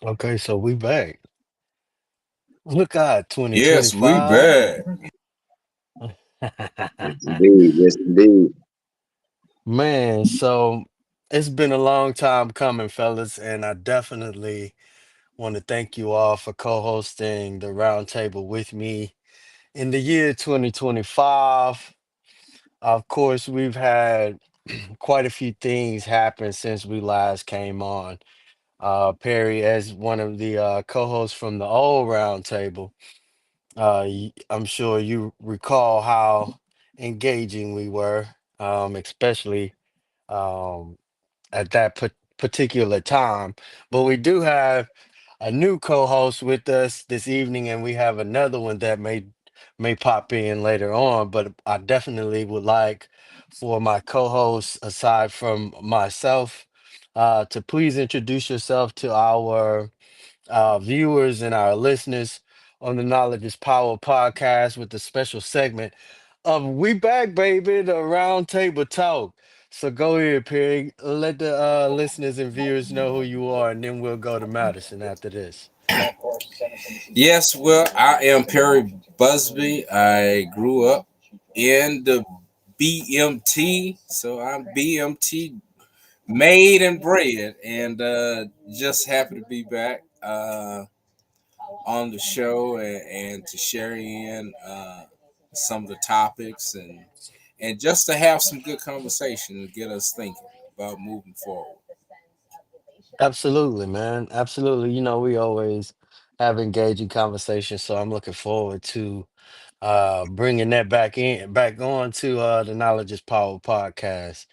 Okay, so we back. Look out, Yes, we 2025. back. Yes, indeed. Yes, indeed. Man, so it's been a long time coming, fellas, and I definitely want to thank you all for co-hosting the roundtable with me in the year 2025. Of course, we've had quite a few things happen since we last came on. Perry, as one of the co-hosts from the old roundtable. I'm sure you recall how engaging we were, especially um, at that particular time. But we do have a new co-host with us this evening, and we have another one that may pop in later on. But I definitely would like for my co-host, aside from myself, to please introduce yourself to our viewers and our listeners on the Knowledge is Power podcast with the special segment of We Back Baby, the round table talk. So go ahead, Perry. Let the listeners and viewers know who you are, and then we'll go to Madison after this. Yes, well, I am Perry Busby. I grew up in the BMT, so I'm BMT made and bred, and just happy to be back on the show and to share in some of the topics and just to have some good conversation and get us thinking about moving forward. Absolutely, man. Absolutely. You know, we always have engaging conversations, so I'm looking forward to bringing that back on to the Knowledge is Power podcast.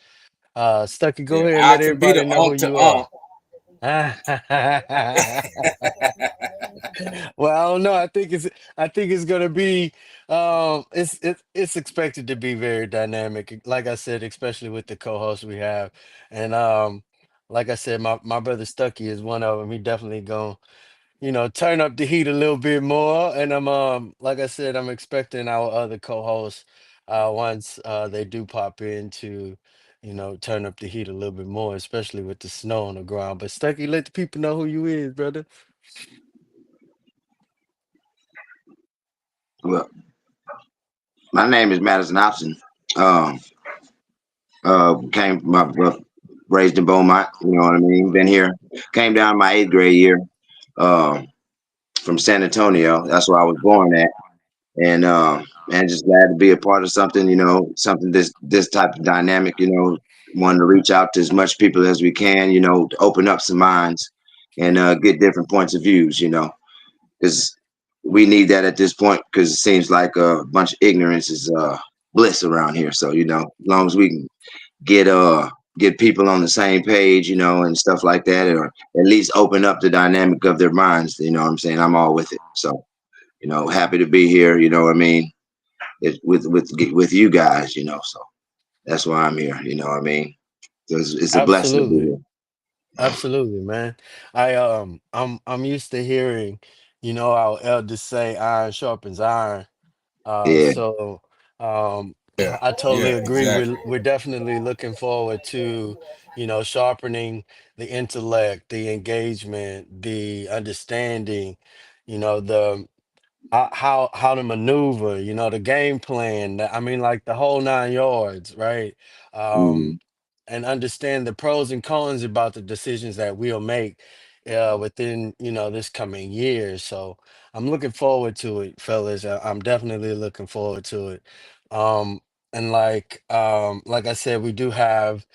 Stucky, go Yeah, ahead and I let can be everybody the know who to you are. Well, I don't know. I think it's gonna be it's expected to be very dynamic. Like I said, especially with the co-hosts we have. And like I said, my brother Stucky is one of them. He definitely gonna, turn up the heat a little bit more. And I'm like I said, I'm expecting our other co-hosts once they do pop in to, turn up the heat a little bit more, especially with the snow on the ground. But Stucky, let the people know who you is, brother. Well, my name is Madison Hobson. Um, came my raised in Beaumont. You know what I mean. Been here. Came down my eighth grade year. Um, from San Antonio. That's where I was born at. And just glad to be a part of something. You know, something this type of dynamic. You know, wanting to reach out to as much people as we can. You know, to open up some minds and get different points of views. You know, because we need that at this point because it seems like a bunch of ignorance is bliss around here. So you know, as long as we can get get people on the same page, you know, and stuff like that, or at least open up the dynamic of their minds. You know what I'm saying? I'm all with it. So you know, happy to be here. You know what I mean? With you guys. You know, so that's why I'm here. You know what I mean? So it's a blessing to be Absolutely. here. Absolutely, man. I'm used to hearing, our elders say iron sharpens iron. Yeah. So Yeah, I totally yeah, agree. exactly. We're definitely looking forward to, sharpening the intellect, the engagement, the understanding, the how to maneuver, the game plan. I mean, like the whole 9 yards, right? Um, Mm, and understand the pros and cons about the decisions that we'll make within, this coming year. So I'm looking forward to it, fellas. I'm definitely looking forward to it. Um, and like I said, we do have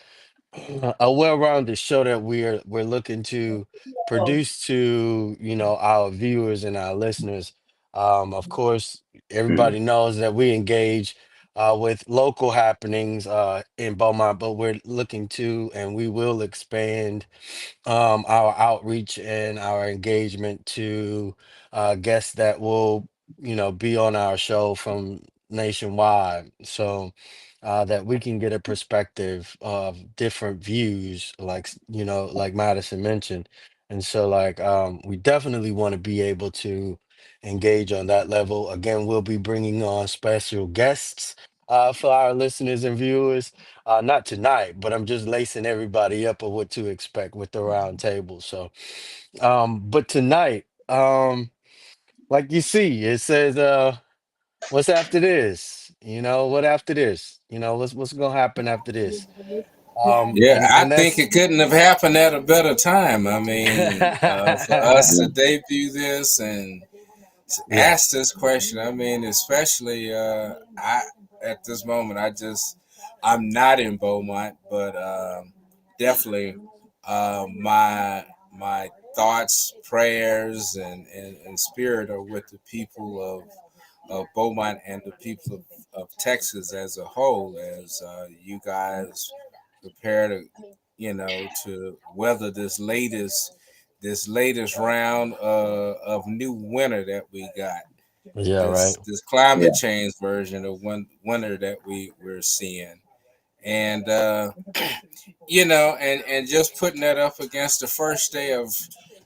a well-rounded show that we're looking to produce to, our viewers and our listeners. Of course, mm, everybody knows that we engage with local happenings in Beaumont, but we're looking to and we will expand our outreach and our engagement to guests that will, be on our show from nationwide, so that we can get a perspective of different views, like like Madison mentioned. And so, like, we definitely want to be able to engage on that level. Again, we'll be bringing on special guests for our listeners and viewers. Not tonight, but I'm just lacing everybody up of what to expect with the round table. So, but tonight, like you see, it says, "What's after this?" You know, what after this? You know, what's gonna happen after this? Yeah, I And think that's it couldn't have happened at a better time. I mean, for us Yeah, to debut this and yeah, ask this question, I mean, especially I at this moment, I'm not in Beaumont, but definitely my thoughts, prayers, and spirit are with the people of Beaumont and the people of Texas as a whole, as you guys prepare to, to weather this latest round of new winter that we got. yeah, right. This climate yeah, change version of winter that we're seeing, and and just putting that up against the first day of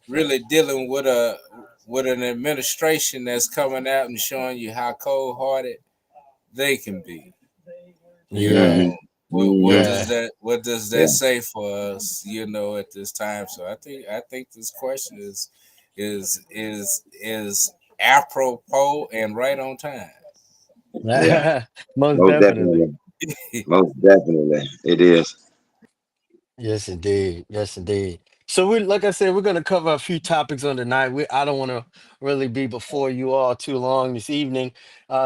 really dealing with an administration that's coming out and showing you how cold hearted they can be. You Yeah, hmm know, what hmm does yeah. that yeah, say for us? At this time. So I think this question is apropos and right on time. yeah. Most Most definitely. definitely, most definitely, it is. Yes, indeed. Yes, indeed. So we, like I said, we're going to cover a few topics on tonight. I don't want to really be before you all too long this evening.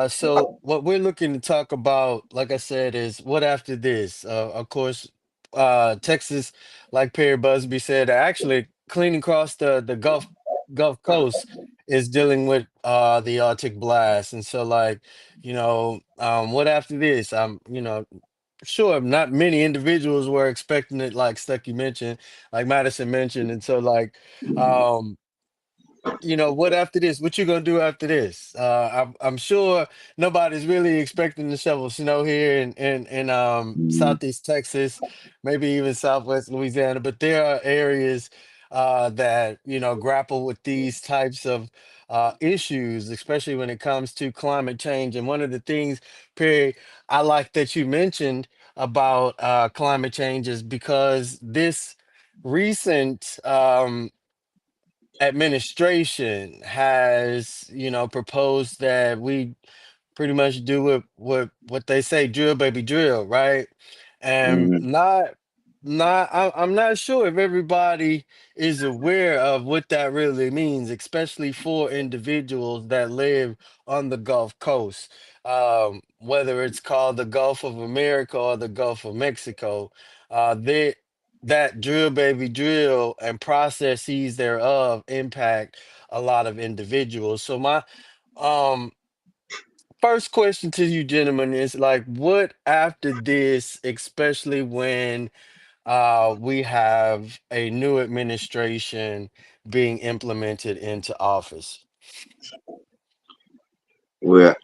So what we're looking to talk about, like I said, is what after this. Of course, Texas, like Perry Busby said, actually cleaning across the Gulf Coast is dealing with the Arctic blast, and so like what after this? Sure, not many individuals were expecting it, like Stucky mentioned, like Madison mentioned, and so like, um, what after this? What you gonna do after this? I'm sure nobody's really expecting to shovel snow here in Mhm. Southeast Texas, maybe even Southwest Louisiana, but there are areas that grapple with these types of issues, especially when it comes to climate change. And one of the things, Perry, I like that you mentioned about climate change is because this recent administration has, proposed that we pretty much do what they say, drill baby drill, right? And Mhm. I'm not sure if everybody is aware of what that really means, especially for individuals that live on the Gulf Coast, whether it's called the Gulf of America or the Gulf of Mexico. They That drill baby drill and processes thereof impact a lot of individuals. So my um first question to you gentlemen is like, what after this, especially when we have a new administration being implemented into office? Well,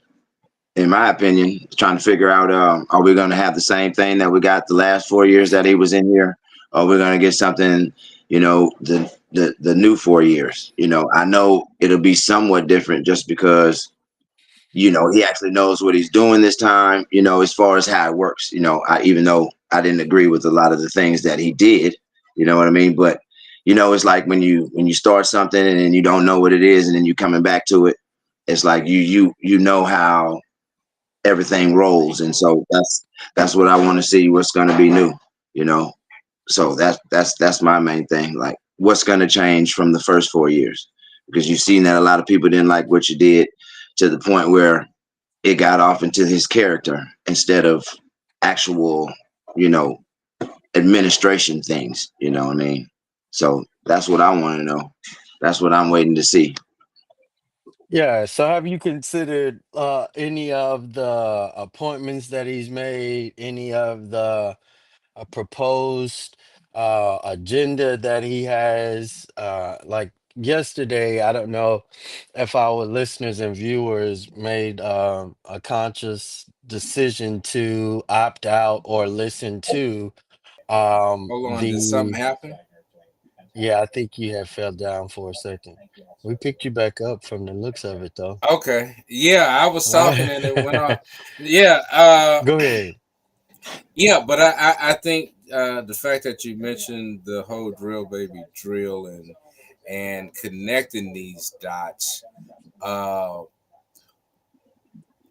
in my opinion, trying to figure out, are we going to have the same thing that we got the last 4 years that he was in here? Or we're going to get something, the new 4 years? I know it'll be somewhat different just because he actually knows what he's doing this time, as far as how it works. Even though I didn't agree with a lot of the things that he did, you know what I mean? But it's like when you start something and then you don't know what it is and then you coming back to it, it's like you know how everything rolls. And so that's what I want to see, what's gonna be new, you know. So that's my main thing. Like what's gonna change from the first 4 years. Because you've seen that a lot of people didn't like what you did to the point where it got off into his character instead of actual, you know, administration things. You know what I mean? So that's what I want to know. That's what I'm waiting to see. Yeah, so have you considered any of the appointments that he's made, any of the a proposed agenda that he has? Like yesterday, I don't know if our listeners and viewers made a conscious decision to opt out or listen to Hold on, did something the happen? Yeah, I think you had fell down for a second. We picked you back up from the looks of it, though. Okay. Yeah, I was All talking right. and it went off. Yeah. Go ahead. Yeah, but I think the fact that you mentioned the whole drill baby drill and connecting these dots, uh,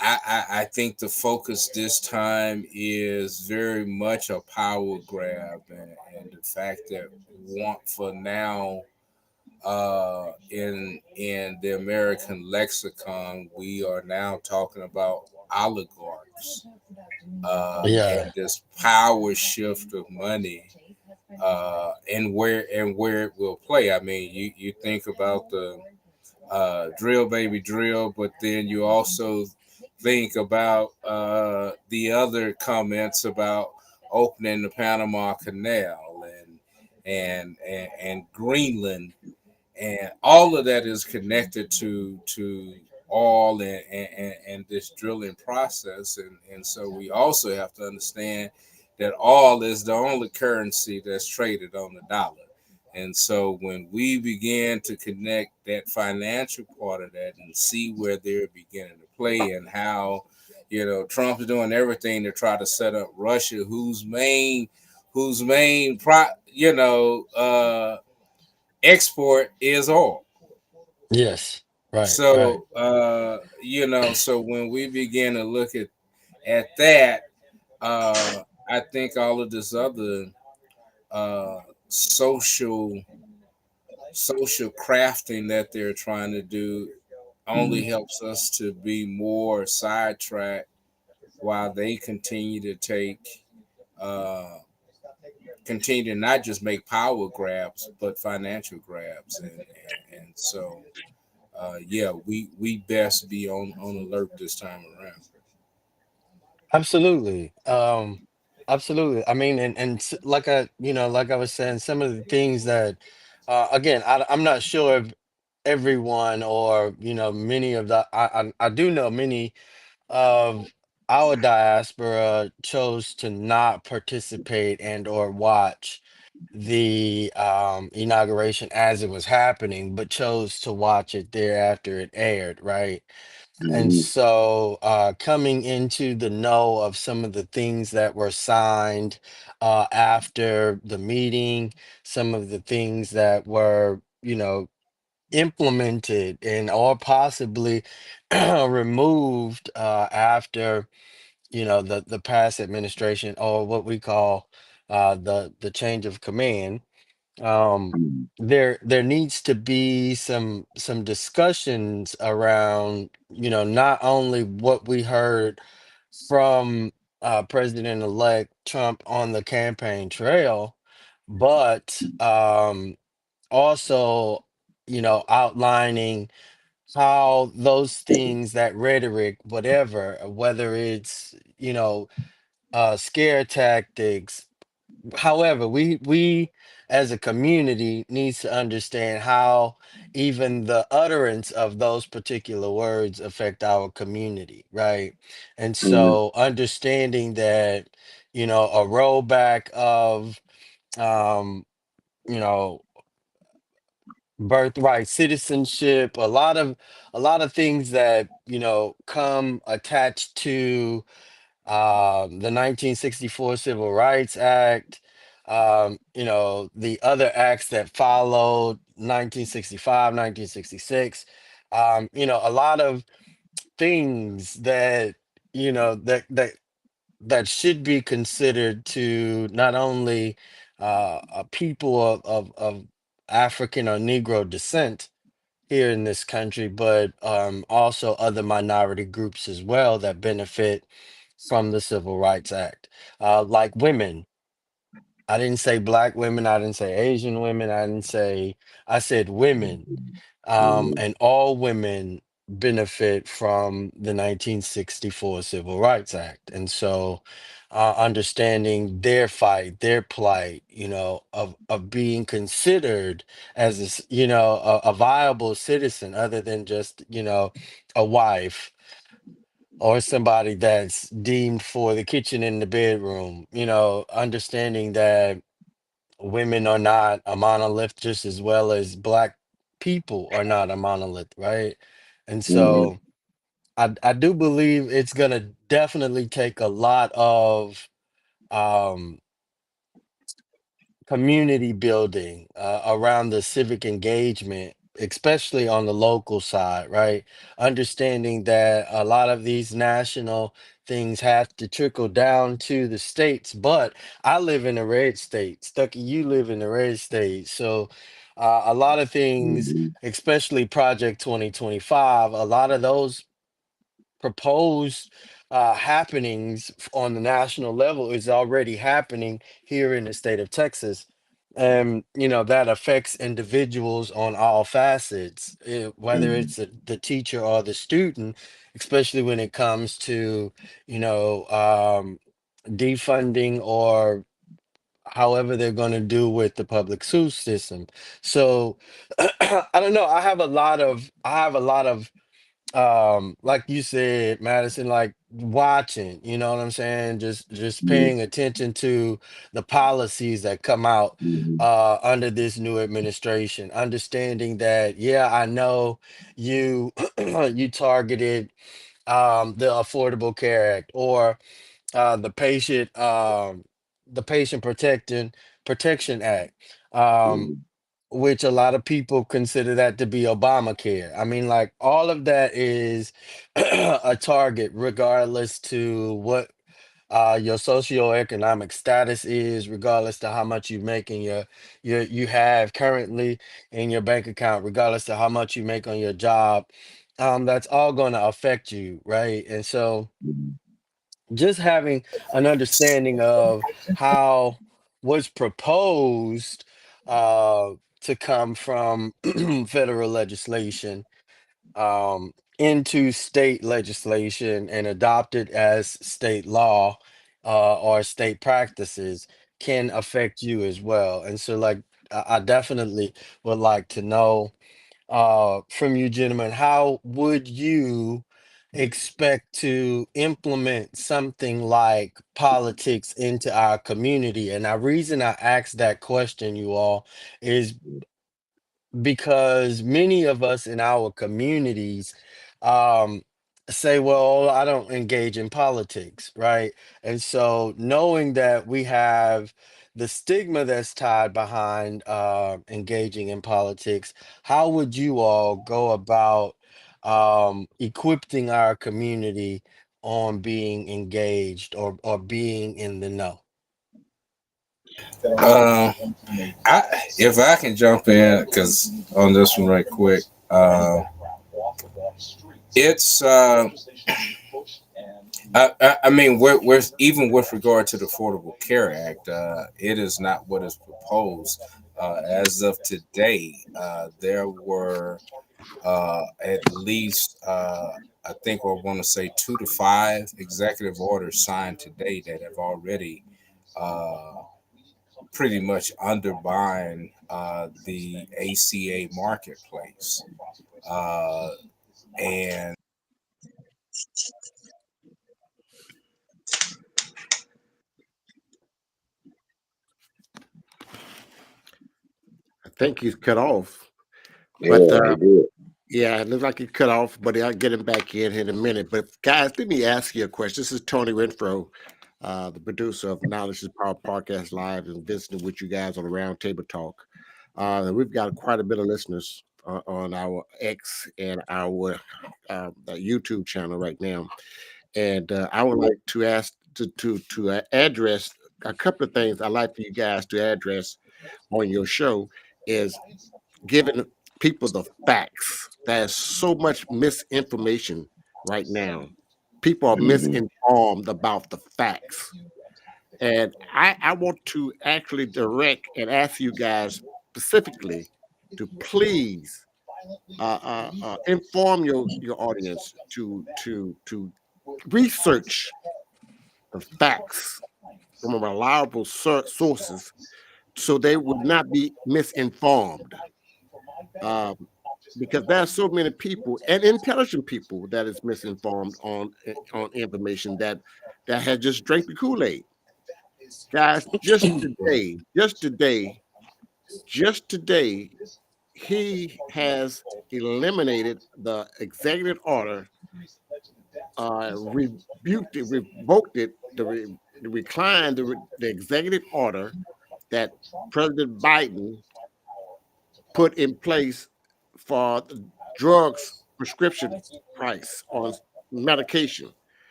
I think the focus this time is very much a power grab, and the fact that want for now in the American lexicon, we are now talking about oligarchs Yeah. and this power shift of money and where it will play. I mean, you think about the drill baby drill, but then you also think about the other comments about opening the Panama Canal and Greenland, and all of that is connected to oil and this drilling process, and so we also have to understand that oil is the only currency that's traded on the dollar. And so when we begin to connect that financial part of that and see where they're beginning to play and how, Trump's doing everything to try to set up Russia, whose main export is oil. Yes. Right. Right. So so when we begin to look at that, I think all of this other uh, social social crafting that they're trying to do only helps us to be more sidetracked while they uh, continue to not just make power grabs but financial grabs, and so yeah, we best be on alert this time around. Absolutely. Absolutely. I mean, like like I was saying, some of the things that, again, I'm not sure if everyone or many of the I do know many of our diaspora chose to not participate and or watch the inauguration as it was happening, but chose to watch it thereafter it aired, right? And Mhm. so coming into the know of some of the things that were signed after the meeting, some of the things that were, implemented and or possibly removed after the past administration, or what we call the change of command. There needs to be some discussions around not only what we heard from President-elect Trump on the campaign trail, but also outlining how those things, that rhetoric, whatever, whether it's scare tactics, however, we as a community needs to understand how even the utterance of those particular words affect our community, right? And Mhm. so understanding that a rollback of um you know birthright citizenship, a lot of things that come attached to the 1964 Civil Rights Act, the other acts that followed, 1965, 1966, a lot of things that that should be considered to not only a people of African or Negro descent here in this country, but also other minority groups as well that benefit from the Civil Rights Act, like women. I didn't say black women. I didn't say Asian women. I said women. Mhm. And all women benefit from the 1964 Civil Rights Act. And so understanding their fight, their plight, of being considered as a viable citizen other than just, a wife or somebody that's deemed for the kitchen and the bedroom, understanding that women are not a monolith just as well as black people are not a monolith, right? And Mm-hmm. so I do believe it's gonna definitely take a lot of um community building around the civic engagement, especially on the local side, right? Understanding that a lot of these national things have to trickle down to the states, but I live in a red state. Stucky, you live in a red state. So a lot of things, Mm-hmm. especially Project 2025, a lot of those proposed happenings on the national level is already happening here in the state of Texas. And that affects individuals on all facets, whether Mm-hmm. it's the teacher or the student, especially when it comes to defunding or however they're going to do with the public school system. So I don't know. I have a lot of like you said, Madison, like watching, you know what I'm saying, just paying attention to the policies that come out Mm-hmm. under this new administration, understanding that, yeah, I know you you targeted the Affordable Care Act or the patient protection act, um Mm-hmm. which a lot of people consider that to be Obamacare. I mean, like all of that is a target, regardless to what your socioeconomic status is, regardless to how much you make in you have currently in your bank account, regardless to how much you make on your job. That's all going to affect you, right? And so just having an understanding of how what's proposed uh, to come from federal legislation into state legislation and adopted as state law or state practices can affect you as well. And so, like, I definitely would like to know from you gentlemen, how would you expect to implement something like politics into our community? And the reason I asked that question, you all, is because many of us in our communities um say, well, I don't engage in politics, right? And so knowing that we have the stigma that's tied behind engaging in politics, how would you all go about equipping our community on being engaged or being in the know? Um, if I can jump in, because on this one right quick, it's I mean, we're even with regard to the Affordable Care Act, it is not what is proposed. As of today, there were at least I think I want to say 2 to 5 executive orders signed today that have already uh, pretty much undermined the ACA marketplace. Uh, and I think he's cut off, but Yeah, he did. yeah, it looks like he cut off. But I'll get him back in a minute. But guys, let me ask you a question. This is Tony Renfro, the producer of Knowledge is Power Podcast Live, and visiting with you guys on the Roundtable Talk. And we've got quite a bit of listeners on our X and our YouTube channel right now. And I would like to ask to address a couple of things. I'd like for you guys to address on your show is giving people the facts. There's so much misinformation right now. People are Mm-hmm. misinformed about the facts. And I want to actually direct and ask you guys specifically to please inform your audience to research the facts from reliable sources so they would not be misinformed. Um, because there are so many people and intelligent people that is misinformed on information that had just drank the Kool-Aid. Guys, just today, he has eliminated the executive order, revoked it, reclined the executive order that President Biden put in place for the drugs prescription price on medication.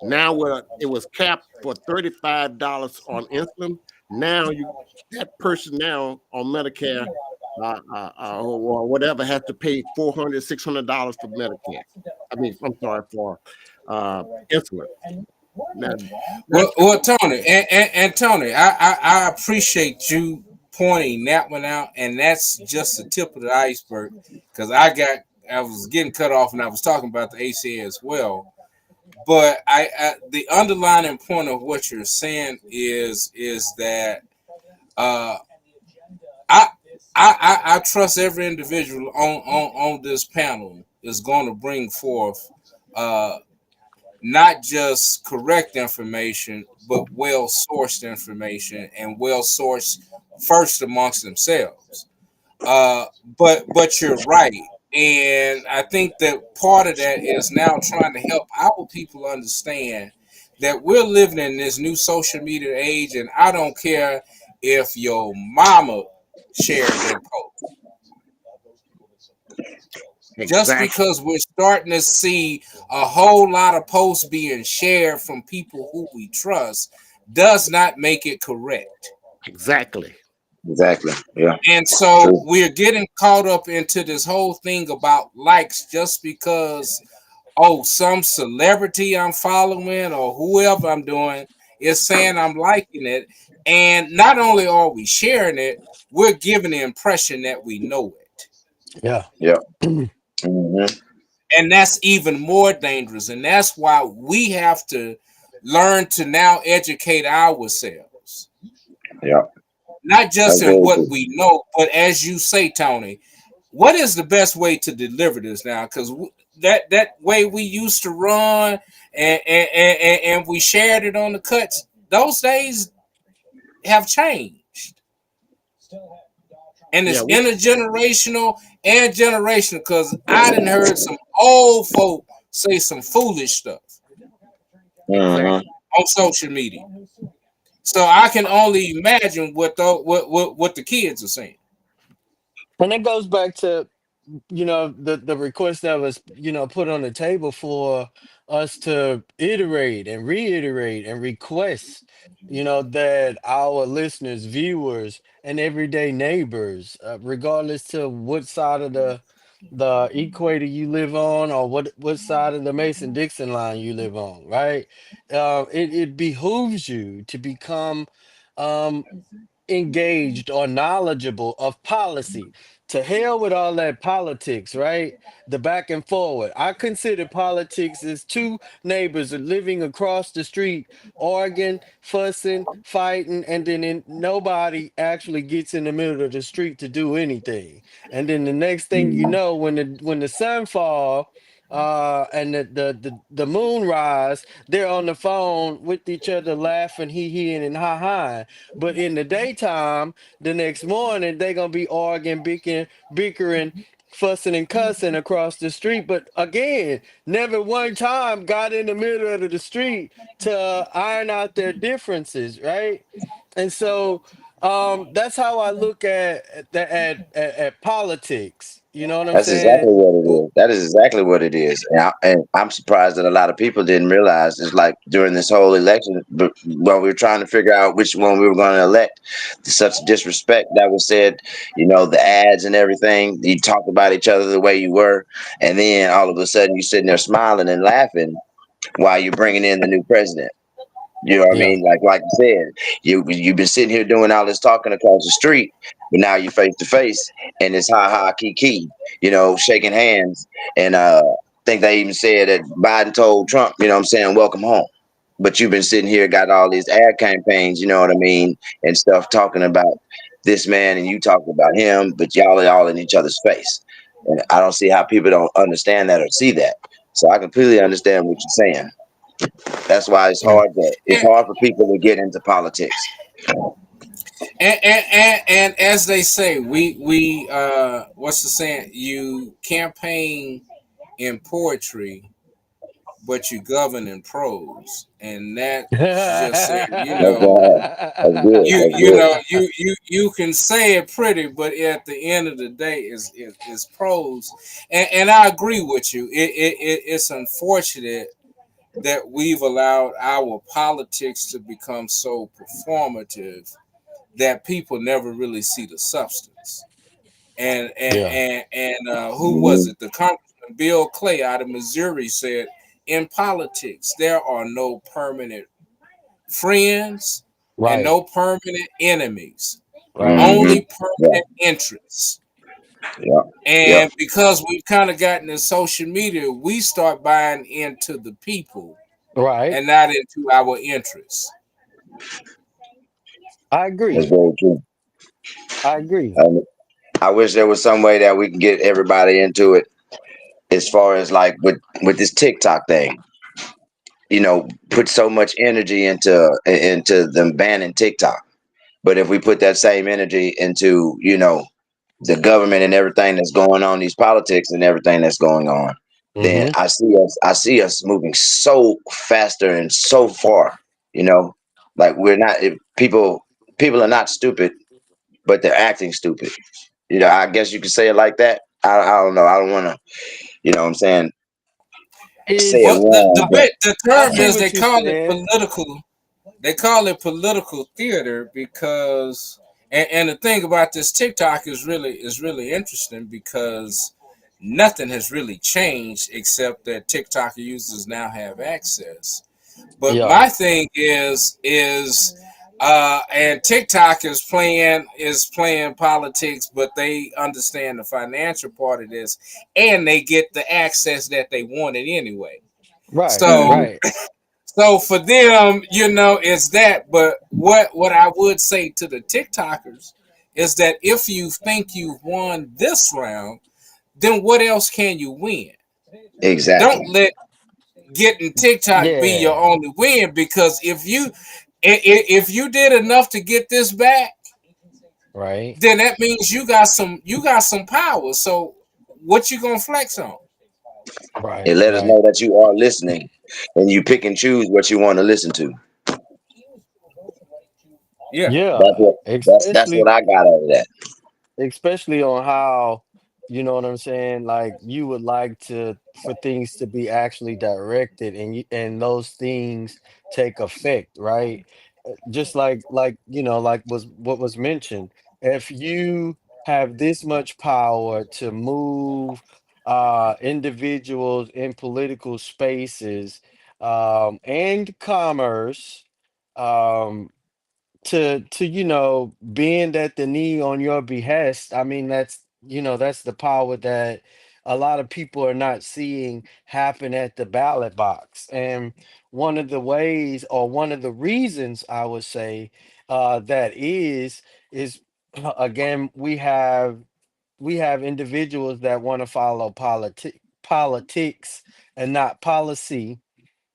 Now, where it was capped for $35 on insulin, now that person now on Medicare or whatever has to pay $400, $600 for Medicare. I mean, I'm sorry, for insulin. Now, Well, that's well, Tony, and Tony, I appreciate you pointing that one out, and that's just the tip of the iceberg. Because I was getting cut off, and I was talking about the ACA as well. But the underlying point of what you're saying is that uh, I, I trust every individual on this panel is going to bring forth uh, not just correct information, but well sourced information and well sourced first amongst themselves. Uh, but you're right, and I think that part of that is now trying to help our people understand that we're living in this new social media age, and I don't care if your mama shared that post. Just exactly, because we're starting to see a whole lot of posts being shared from people who we trust does not make it correct. exactly. Exactly. Yeah. And so True. we're getting caught up into this whole thing about likes just because, oh, some celebrity I'm following or whoever I'm doing is saying I'm liking it. And not only are we sharing it, we're giving the impression that we know it. Yeah. Yeah. Hmm. And that's even more dangerous. And that's why we have to learn to now educate ourselves, Yeah. not just That's in very what true. we know, but as you say, Tony, what is the best way to deliver this now? Because that way we used to run and we shared it on the cuts, those days have changed. And Yeah, it's intergenerational and generational because I didn't heard some old folk say some foolish stuff Hmm. exactly. on social media. So I can only imagine what the kids are saying. And it goes back to, the request that was, put on the table for us to iterate and reiterate and request, that our listeners, viewers, and everyday neighbors, regardless to what side of the equator you live on, or what side of the Mason Dixon line you live on, right? It behooves you to become um engaged or knowledgeable of policy. To hell with all that politics, right? The back and forward. I consider politics as two neighbors living across the street, arguing, fussing, fighting, and then nobody actually gets in the middle of the street to do anything. And then the next thing you know, when the sun fall, and the moon rise, they're on the phone with each other laughing, hee and ha ha. But in the daytime, the next morning, they're gonna be arguing, bickering, fussing and cussing across the street. But again, never one time got in the middle of the street to iron out their differences, right? And so that's how I look at politics. You know what I'm That's exactly saying? what it Well, is. That is exactly what it is. And I'm surprised that a lot of people didn't realize it's like during this whole election, when we were trying to figure out which one we were going to elect, such disrespect that was said, the ads and everything. You talked about each other the way you were. And then all of a sudden you're sitting there smiling and laughing while you're bringing in the new president. You know what I Yeah, mean? Like you said, you've been sitting here doing all this talking across the street, but now you're face to face, and it's ha ha kiki, shaking hands, and think they even said that Biden told Trump, what I'm saying, welcome home. But you've been sitting here, got all these ad campaigns, you know what I mean, and stuff talking about this man, and you talking about him, but y'all are all in each other's face, and I don't see how people don't understand that or see that. So I completely understand what you're saying. That's why it's yeah. hard. It's yeah, hard for people to get into politics. And as they say, we what's the saying? You campaign in poetry, but you govern in prose, and that's just saying, That's right. That's good. you That's you good. know you can say it pretty, but at the end of the day, is prose. And I agree with you. It's unfortunate that we've allowed our politics to become so performative that people never really see the substance. Yeah. And who was Mhm. it? The Congressman Bill Clay out of Missouri said, "In politics, there are no permanent friends and Right. no permanent enemies, Right. Mhm. only Yeah. permanent interests." Yeah. Yeah. And because we've kind of gotten in social media, we start buying into the people Right. and not into our interests. I That's agree. very true. I agree. Um, I wish there was some way that we can get everybody into it. As far as like with this TikTok thing, put so much energy into them banning TikTok. But if we put that same energy into the government and everything that's going on, these politics and everything that's going on, then Mm-hmm. I see us moving so faster and so far. You know, like we're not if people are not stupid, but they're acting stupid. I guess you could say it like that. I don't know. I don't want to. What I'm saying, say it Is Well, the wrong, but the I term see is they what you're call it saying. political. They call it political theater because, and the thing about this TikTok is really interesting because nothing has really changed except that TikTok users now have access. But Yeah. my thing is, and TikTok is playing politics, but they understand the financial part of this, and they get the access that they wanted anyway. Right. So mhm, Right. so for them, it's that. But what I would say to the TikTokers is that if you think you've won this round, then what else can you win? Don't exactly. let getting TikTok be your Yeah. only win, because if you did enough to get this back, Right. then that means you got some power. So what you gonna flex on? It Right. let us Right. know that you are listening, and you pick and choose what you want to listen to. Yeah. That's Yeah. what that's what Especially I got out of that. especially on how, you know what I'm saying, like you would like to for things to be actually directed and and those things take effect, right? Just like like was what was mentioned. If you have this much power to move individuals in political spaces and commerce, um to bend at the knee on your behest. I mean, that's the power that a lot of people are not seeing happen at the ballot box. And one of the ways, or one of the reasons, I would say, that is again, we have individuals that want to follow politics and not policy.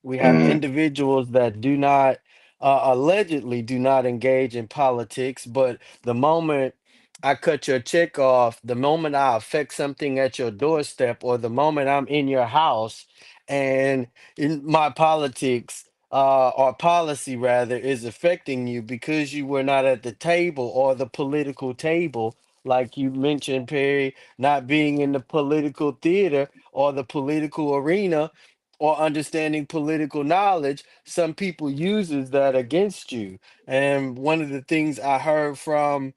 We have Hmm. individuals that do not, allegedly do not engage in politics, but the moment I cut your check off, the moment I affect something at your doorstep, or the moment I'm in your house and in my politics, or policy rather, is affecting you because you were not at the table or the political table, like you mentioned, Perry, not being in the political theater or the political arena or understanding political knowledge, some people uses that against you. And one of the things I heard from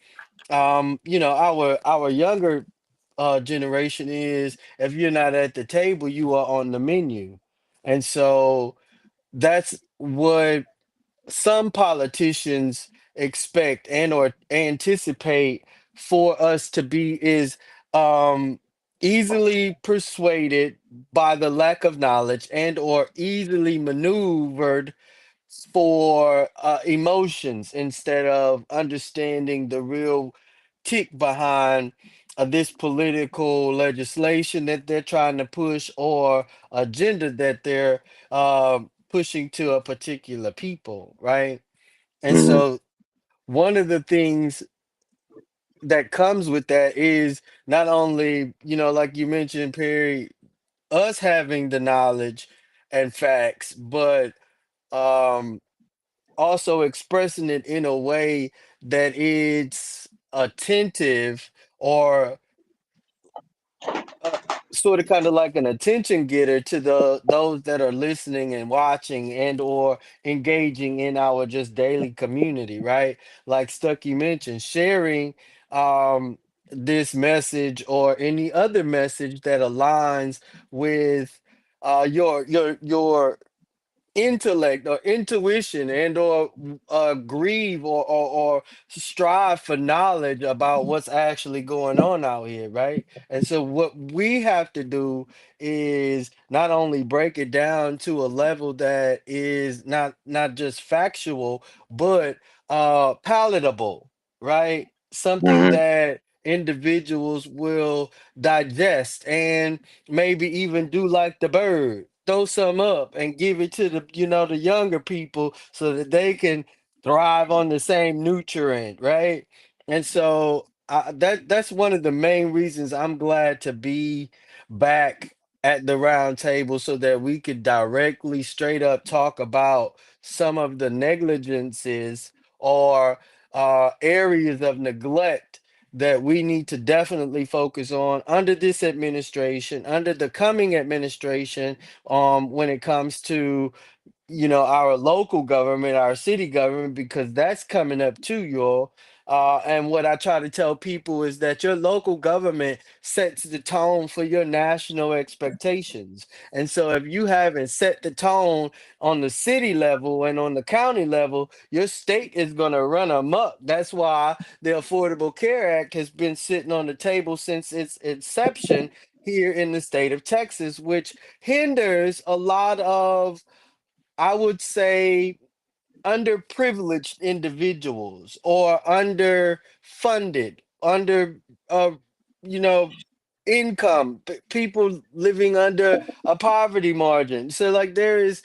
our younger generation is, if you're not at the table, you are on the menu. And so that's what some politicians expect and or anticipate for us to be, is easily persuaded by the lack of knowledge and or easily maneuvered for emotions instead of understanding the real tick behind this political legislation that they're trying to push, or agenda that they're pushing to a particular people, right? And Hmm. so one of the things that comes with that is not only, like you mentioned, Perry, us having the knowledge and facts, but um also expressing it in a way that it's attentive, or uh, sort of kind of like an attention getter to those that are listening and watching and or engaging in our just daily community, right? Like Stucky mentioned, sharing um this message or any other message that aligns with your intellect or intuition, and or grieve or strive for knowledge about what's actually going on out here, right? And so what we have to do is not only break it down to a level that is not just factual, but palatable, right? Something Hmm. that individuals will digest, and maybe even do like the bird, throw some up and give it to the younger people so that they can thrive on the same nutrient, right? And so that's one of the main reasons I'm glad to be back at the round table, so that we could directly straight up talk about some of the negligences or areas of neglect that we need to definitely focus on under this administration, under the coming administration, when it comes to our local government, our city government, because that's coming up too, y'all. And what I try to tell people is that your local government sets the tone for your national expectations. And so if you haven't set the tone on the city level and on the county level, your state is going to run amok. That's why the Affordable Care Act has been sitting on the table since its inception here in the state of Texas, which hinders a lot of, I would say, underprivileged individuals or underfunded, under uh, you know, income, people living under a poverty margin. So like there is,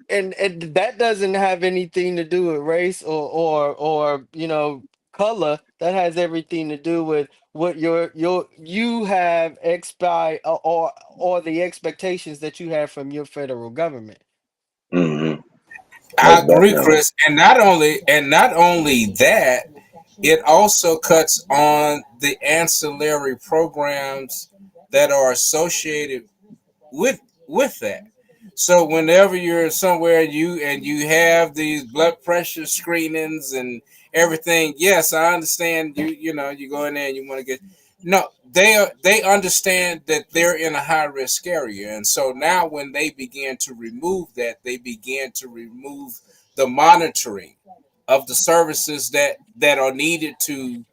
and that doesn't have anything to do with race or color. That has everything to do with what you have or the expectations that you have from your federal government. Hmm. I Most agree, definitely. Chris. And not only that, it also cuts on the ancillary programs that are associated with with that. So whenever you're somewhere you have these blood pressure screenings and everything, yes, I understand you go in there and you want to get no, they understand that they're in a high risk area. And so now when they begin to remove that, they begin to remove the monitoring of the services that are needed to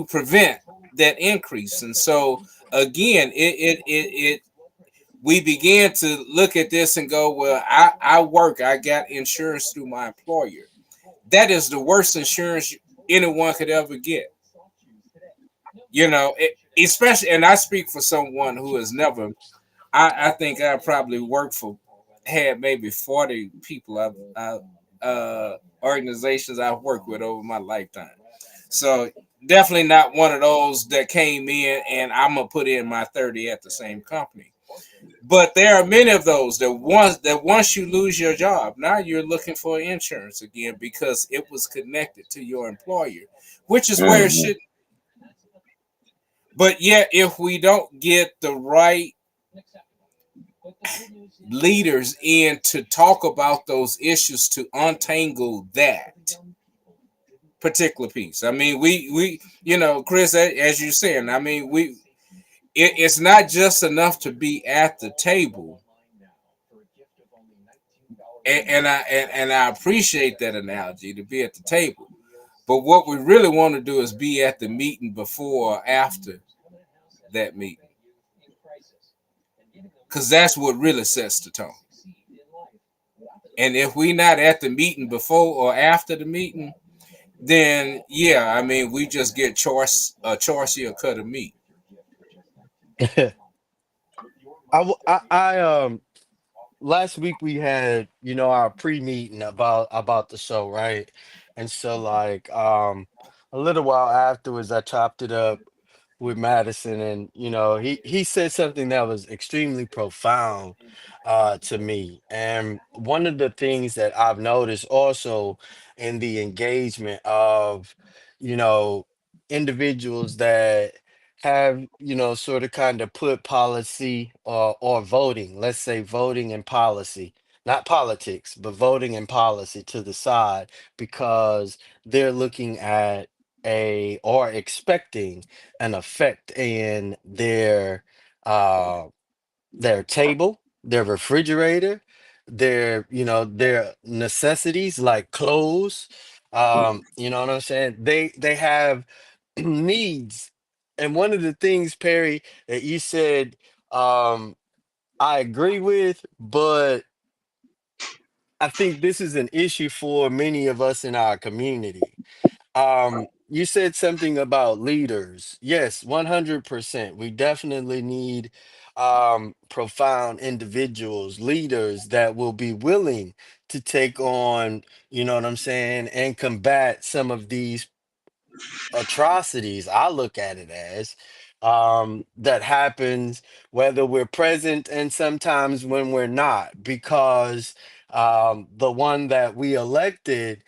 prevent that increase. And so again, it we began to look at this and go, well, I got insurance through my employer. That is the worst insurance anyone could ever get. Especially, and I speak for someone who has never. I think I probably worked for, had maybe 40 people organizations I've worked with over my lifetime. So definitely not one of those that came in and I'm gonna put in my 30 at the same company. But there are many of those that once you lose your job, now you're looking for insurance again because it was connected to your employer, which is where it Hmm. should. But yet, if we don't get the right leaders in to talk about those issues to untangle that particular piece, I mean, Chris, as you saying, I mean, it's not just enough to be at the table, and I appreciate that analogy to be at the table. But what we really want to do is be at the meeting before or after that meeting, because that's what really sets the tone. And if we're not at the meeting before or after the meeting, then yeah, I mean, we just get a cut of meat. I last week we had, our pre-meeting about the show, right? And so like a little while afterwards I chopped it up with Madison, and he said something that was extremely profound to me. And one of the things that I've noticed also in the engagement of, you know, individuals that have, sort of kind of put policy or voting, let's say voting and policy, not politics, but voting and policy to the side because they're looking at a or expecting an effect in their table, their refrigerator, their necessities like clothes. You know what I'm saying? They have needs. And one of the things, Perry, that you said, um, I agree with, but I think this is an issue for many of us in our community. You said something about leaders. Yes, 100%. We definitely need profound individuals, leaders that will be willing to take on, you know what I'm saying, and combat some of these atrocities. I look at it as that happens whether we're present and sometimes when we're not, because the one that we elected,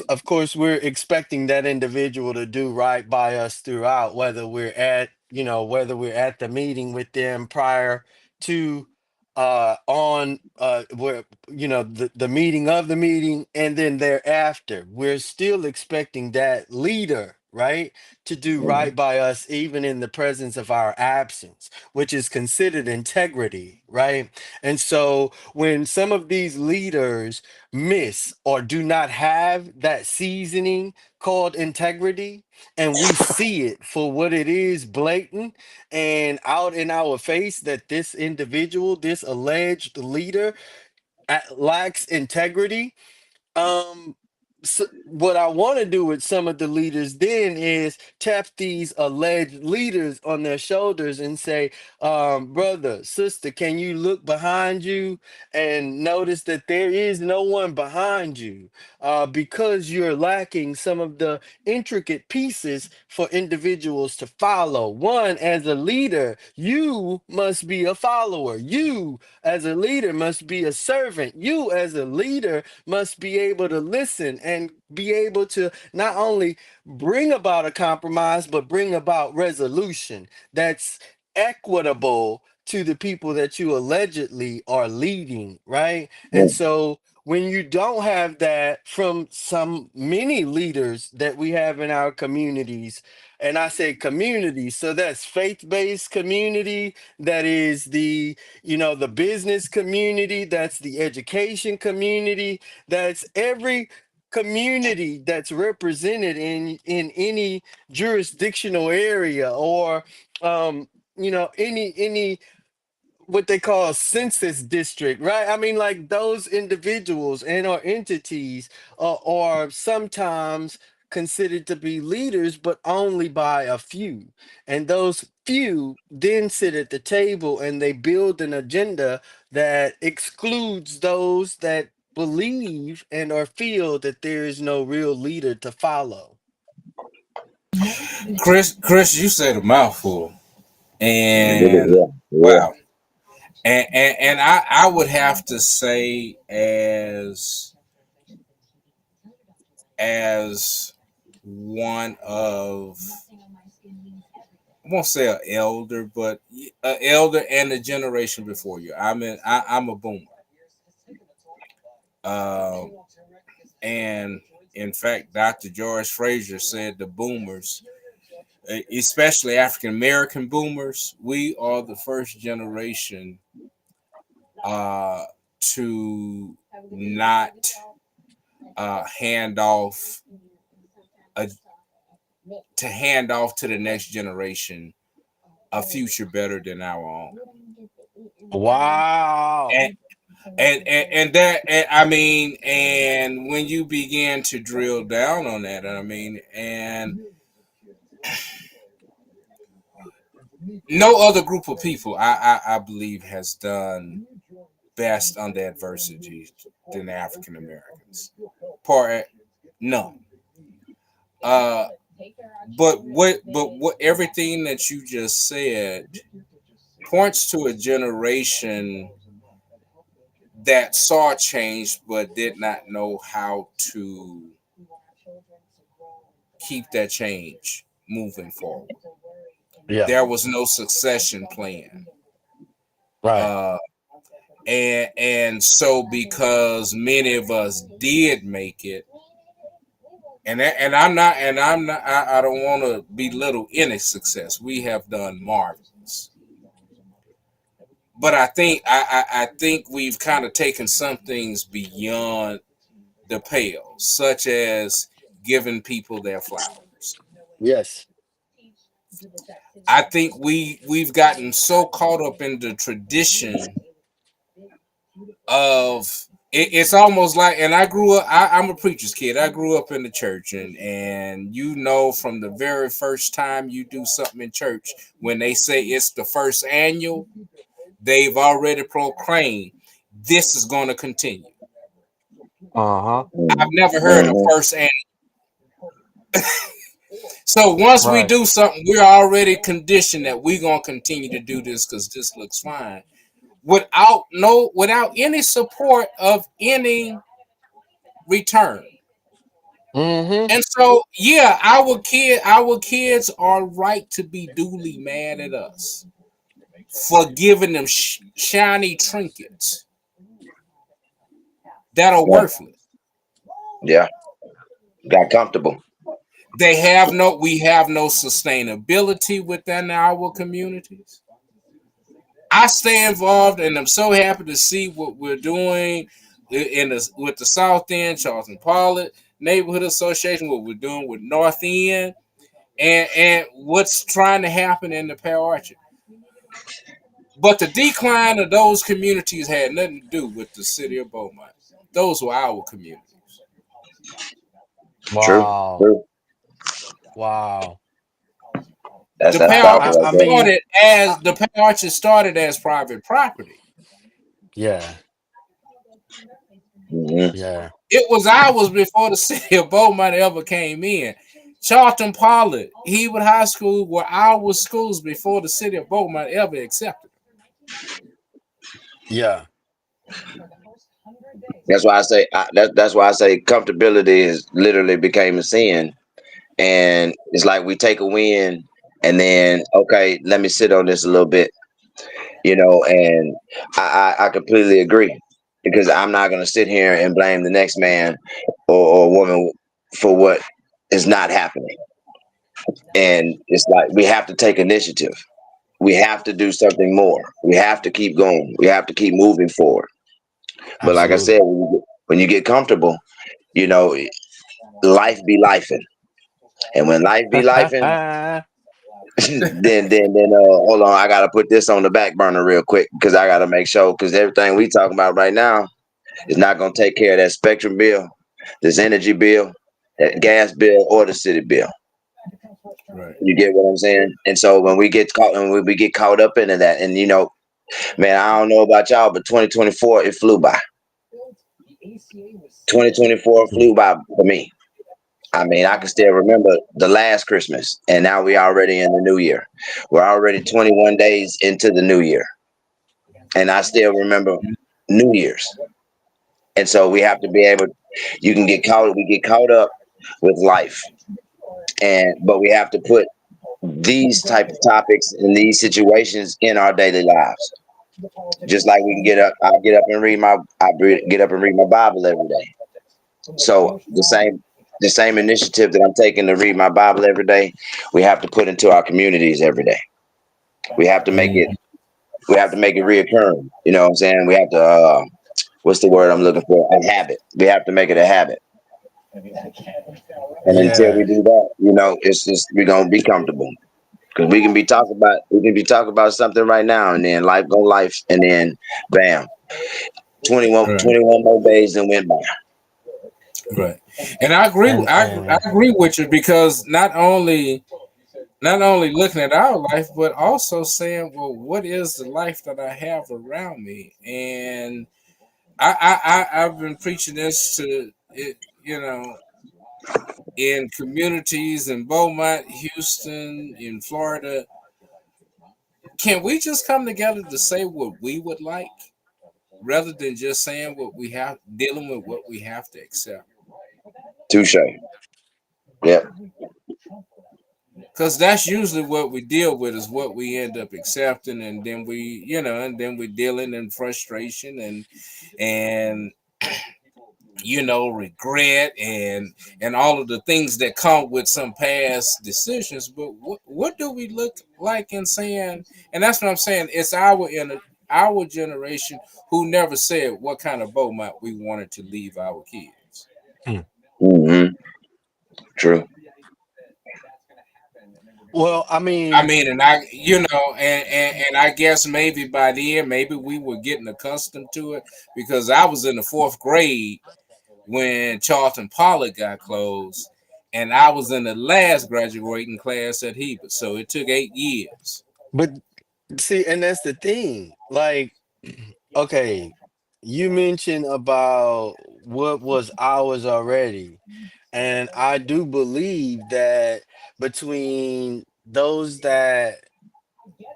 of course, we're expecting that individual to do right by us throughout, whether we're at the meeting with them prior to on where the meeting of the meeting and then thereafter. We're still expecting that leader, right, to do right by us even in the presence of our absence, which is considered integrity, right? And so when some of these leaders miss or do not have that seasoning called integrity, and we see it for what it is, blatant and out in our face, that this individual, this alleged leader, lacks integrity. What I want to do with some of the leaders then is tap these alleged leaders on their shoulders and say, brother, sister, can you look behind you and notice that there is no one behind you, because you're lacking some of the intricate pieces for individuals to follow. One, as a leader, you must be a follower. You, as a leader, must be a servant. You, as a leader, must be able to listen and be able to not only bring about a compromise, but bring about resolution that's equitable to the people that you allegedly are leading, right? And so when you don't have that from some many leaders that we have in our communities, and I say communities, so that's faith-based community, that is the business community, that's the education community, that's every community that's represented in any jurisdictional area, or any what they call census district, right? I mean, like those individuals and or entities are sometimes considered to be leaders, but only by a few. And those few then sit at the table and they build an agenda that excludes those that believe and or feel that there is no real leader to follow. Chris, you said a mouthful, and Yeah, yeah. wow, and I would have to say as one of, I won't say an elder, but an elder and the generation before you. I'm a boomer, uh, and in fact, Dr. George Frazier said the boomers, especially African American boomers, we are the first generation uh, to not hand off a, to hand off to the next generation a future better than our own. Wow. And and that, and, I mean, and when you begin to drill down on that, I mean, and no other group of people I believe has done best under adversity than African Americans. Part no. Uh, but what everything that you just said points to a generation that saw change but did not know how to keep that change moving forward. Yeah. There was no succession plan. Right. Uh, and so because many of us did make it, and I don't want to belittle any success. We have done marvelous, but I think we've kind of taken some things beyond the pale, such as giving people their flowers. Yes. I think we've gotten so caught up in the tradition of it's almost like, and I grew up, I'm a preacher's kid. I grew up in the church, and you know, from the very first time you do something in church, when they say it's the first annual, they've already proclaimed this is going to continue. Uh-huh. I've never heard of Mm-hmm. first annual. So once we Right. do something, we're already conditioned that we're gonna continue to do this because this looks fine, without any support of any return. Mm-hmm. And so, yeah, our kids are right to be duly mad at us for giving them shiny trinkets that are Yeah, worthless. yeah, got comfortable. We have no sustainability within our communities. I stay involved, and I'm so happy to see what we're doing with the South End, Charlton Pollitt Neighborhood Association, what we're doing with North End, and what's trying to happen in the Pale Orchard. But the decline of those communities had nothing to do with the city of Beaumont. Those were our communities. True, Wow. true. Wow. That's The that's Pale powerful I, right I there. mean, The Pale Orchard started as private property. yeah. Mm-hmm. Yeah. It was ours before the city of Beaumont ever came in. Charlton Pollard, Hewood High School were our schools before the city of Beaumont ever accepted. Yeah. That's why I say comfortability is literally became a sin, and it's like we take a win, and then okay, let me sit on this a little bit, and I completely agree because I'm not gonna sit here and blame the next man or woman for what is not happening, and it's like we have to take initiative. We have to do something more. We have to keep going. We have to keep moving forward. But like I said, Absolutely. when you get comfortable, you know, life be lifing, and when life be lifing, hold on, I gotta put this on the back burner real quick because I gotta make sure because everything we talking about right now is not gonna take care of that spectrum bill, this energy bill, that gas bill, or the city bill. Right. You get what I'm saying? And so when we get caught up into that, and man, I don't know about y'all, but 2024 it flew by. 2024 flew by for me. I mean, I can still remember the last Christmas, and now we're already in the new year. We're already 21 days into the new year, and I still remember New Year's. And so we have to be able. We get caught up with life, but we have to put these type of topics and these situations in our daily lives. Just like we can get up and read my Bible every day. So the same initiative that I'm taking to read my Bible every day, we have to put into our communities every day. We have to make it Mhm. we have to make it reoccurring. You know what I'm saying? We have to what's the word I'm looking for? A habit. We have to make it a habit. And until we Yeah. do that, it's just we're gonna be comfortable. Because we can be talking about something right now and then life go life and then bam. 21 more days and went by. Right. And I agree. And I agree with you because not only looking at our life, but also saying, well, what is the life that I have around me? And I've been preaching this to it, in communities in Beaumont, Houston, in Florida. Can we just come together to say what we would like, rather than just saying what we have, dealing with what we have to accept? Touche. Yep. Because that's usually what we deal with, is what we end up accepting, and then we dealing in frustration and regret and all of the things that come with some past decisions. But what do we look like in saying? And that's what I'm saying. It's our generation who never said what kind of boat might we wanted to leave our kids. Hmm. Hmm. True. Well, I I mean, mean, and and I guess maybe by then, maybe we were getting accustomed to it, because I was in the fourth grade when Charlton Pollard got closed, and I was in the last graduating class at Hebert. So it took 8 years. but see, and that's the thing. Like, okay, you mentioned about what was ours already. And I do believe that between those that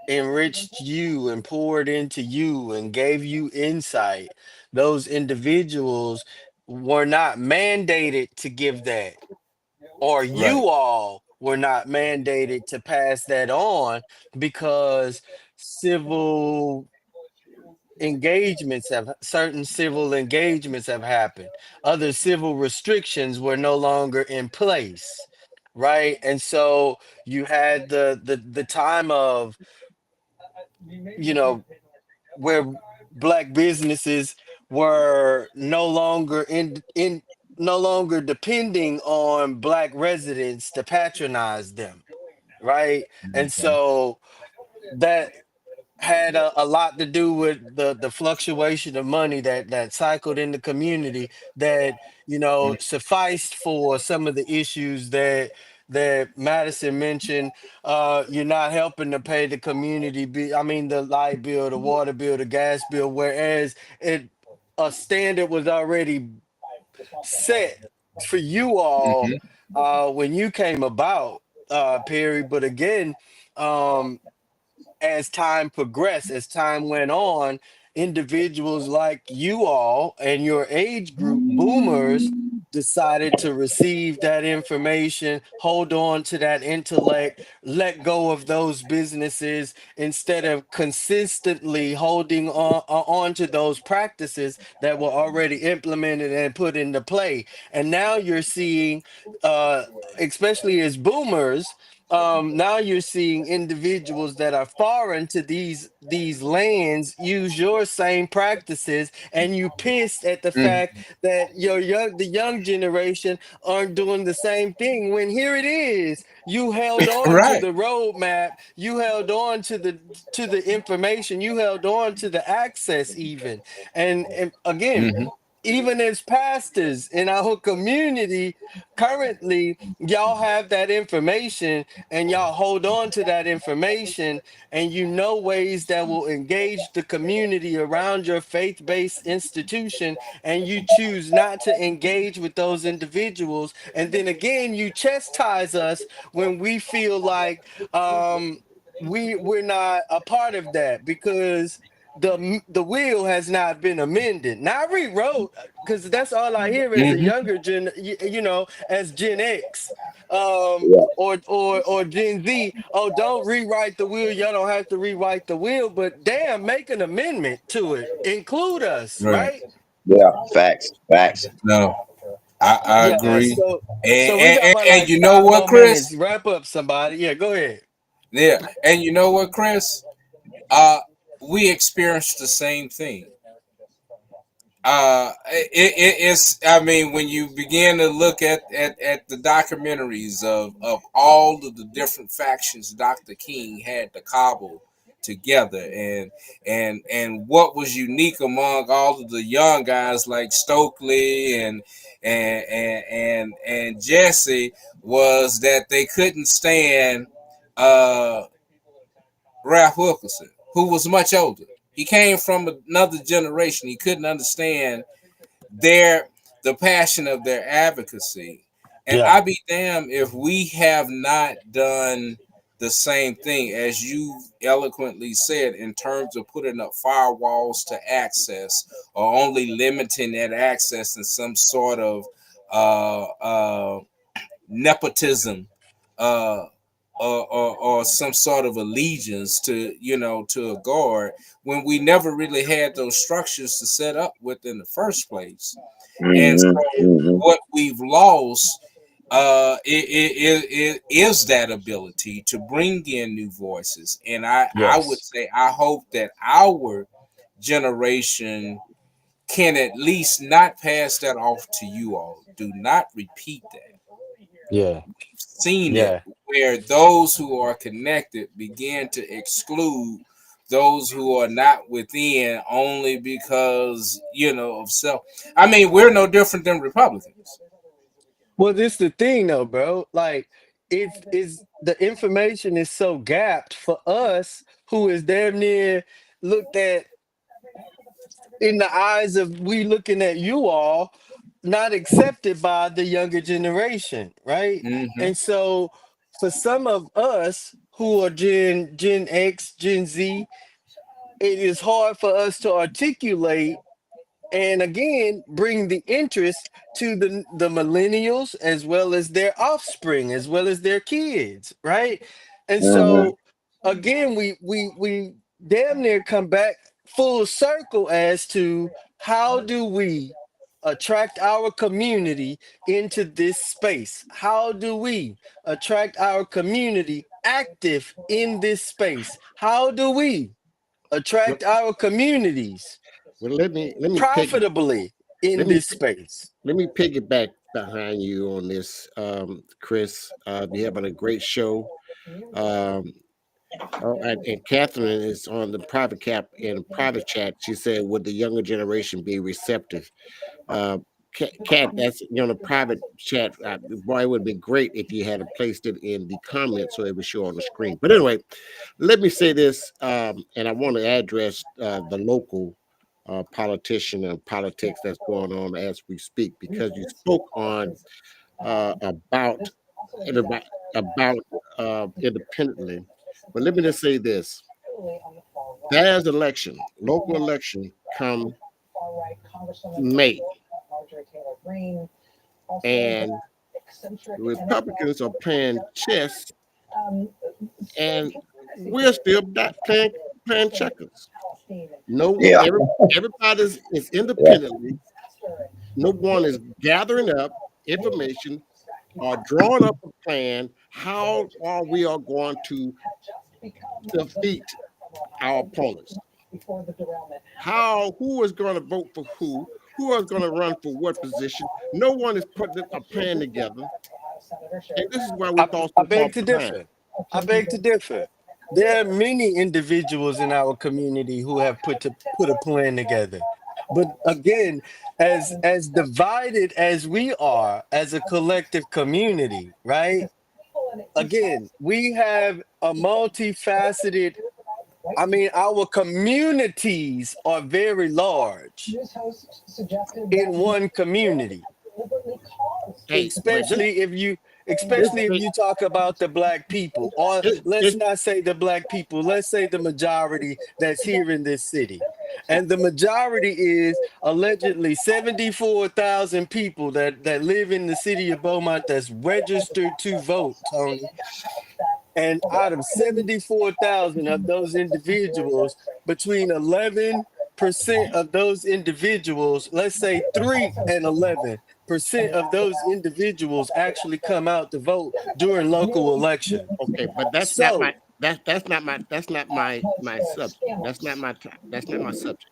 enriched you and poured into you and gave you insight, those individuals were not mandated to give that, or Right. you all were not mandated to pass that on because civil certain civil engagements have happened, other civil restrictions were no longer in place, right? And so you had the time of, you know, where black businesses were no longer depending on black residents to patronize them, right? And so that had a lot to do with the fluctuation of money that cycled in the community, that sufficed for some of the issues that Madison mentioned. You're not helping to pay the community bill, I mean the light bill, the water bill, the gas bill, whereas it a standard was already set for you all Mm-hmm. when you came about, Perry. But again, um as time progressed, as time went on, individuals like you all and your age group, boomers, decided to receive that information, hold on to that intellect, let go of those businesses instead of consistently holding on to those practices that were already implemented and put into play. And now you're seeing, uh, especially as boomers, now you're seeing individuals that are foreign to these lands use your same practices, and you pissed at the fact that the young generation aren't doing the same thing. When here it is, you held on to Right. the roadmap, you held on to the information, you held on to the access even, and again. Mm-hmm. Even as pastors in our community, currently, y'all have that information and y'all hold on to that information, and you know ways that will engage the community around your faith-based institution, and you choose not to engage with those individuals, and then again you chastise us when we feel like we're not a part of that because the wheel has not been amended, not rewrote, because that's all I hear as a Mm-hmm. younger as Gen X, Yeah. or Gen Z. Oh, don't rewrite the wheel. Y'all don't have to rewrite the wheel, but damn, make an amendment to it. Include us, Right. right? Yeah. Facts. Facts. No, I Yeah. agree. So And, we and, got and, about and like you know five what, more minutes. Chris? Wrap up, somebody. Yeah, go ahead. Yeah. And you know what, Chris? Uh, we experienced the same thing. It's, I mean, when you begin to look at the documentaries of all of the different factions Dr. King had to cobble together, and what was unique among all of the young guys like Stokely and Jesse, was that they couldn't stand uh, Ralph Wilkerson, who was much older. He came from another generation. He couldn't understand their the passion of their advocacy. And Yeah. I be damned if we have not done the same thing as you eloquently said in terms of putting up firewalls to access or only limiting that access in some sort of uh, uh, nepotism uh, or some sort of allegiance to to a guard when we never really had those structures to set up with in the first place. And Mm-hmm. so Mm-hmm. what we've lost it is that ability to bring in new voices. And I would Yes. say I hope that our generation can at least not pass that off to you all. Do not repeat that. Yeah. Seen it Yeah. where those who are connected begin to exclude those who are not within only because of self. I mean, we're no different than Republicans. Well, this the thing though, bro. Like, it is the information is so gapped for us who is damn near looked at in the eyes of we looking at you all, not accepted by the younger generation, right? Hmm. And so for some of us who are Gen X, Gen Z, it is hard for us to articulate and again bring the interest to the millennials as well as their offspring as well as their kids, right? And Mm-hmm. so again we damn near come back full circle as to how do we attract our community into this space, how do we attract our community active in this space, how do we Well, attract our communities well, let me profitably let in me this space. let me piggyback behind you on this, Chris. You're having a great show. Um, and Catherine is on the private cap in private chat. She said, "Would the younger generation be receptive?" Uh, Cat, that's the private chat. Boy, it would be great if you had placed it in the comments so it would show on the screen. But anyway, let me say this, and I want to address the local politician and politics that's going on as we speak, because you spoke on about about about independently. But let me just say this: there's election, local election come May, and the Republicans are playing chess, and we're still not playing checkers. No, Yeah. everybody's is Yeah. independently. No one is gathering up information or drawing up a plan. How are we are going to defeat our opponents? Who is going to vote for who is going to run for what position? No one is putting a plan together, and this is why we fall I so far beg to behind. differ. I beg to differ. There are many individuals in our community who have put a plan together. But again, as divided as we are as a collective community, right? Again, we have a multifaceted, I mean, our communities are very large in one community, Hey, but this especially if you talk about the black people, or let's this not say the black people, let's say the majority that's here in this city. And the majority is allegedly 74,000 people that live in the city of Beaumont that's registered to vote, Tony. And out of 74,000 of those individuals, between 11% of those individuals, let's say 3 and 11% of those individuals actually come out to vote during local election. okay, but So, that's not my subject. That's not my subject.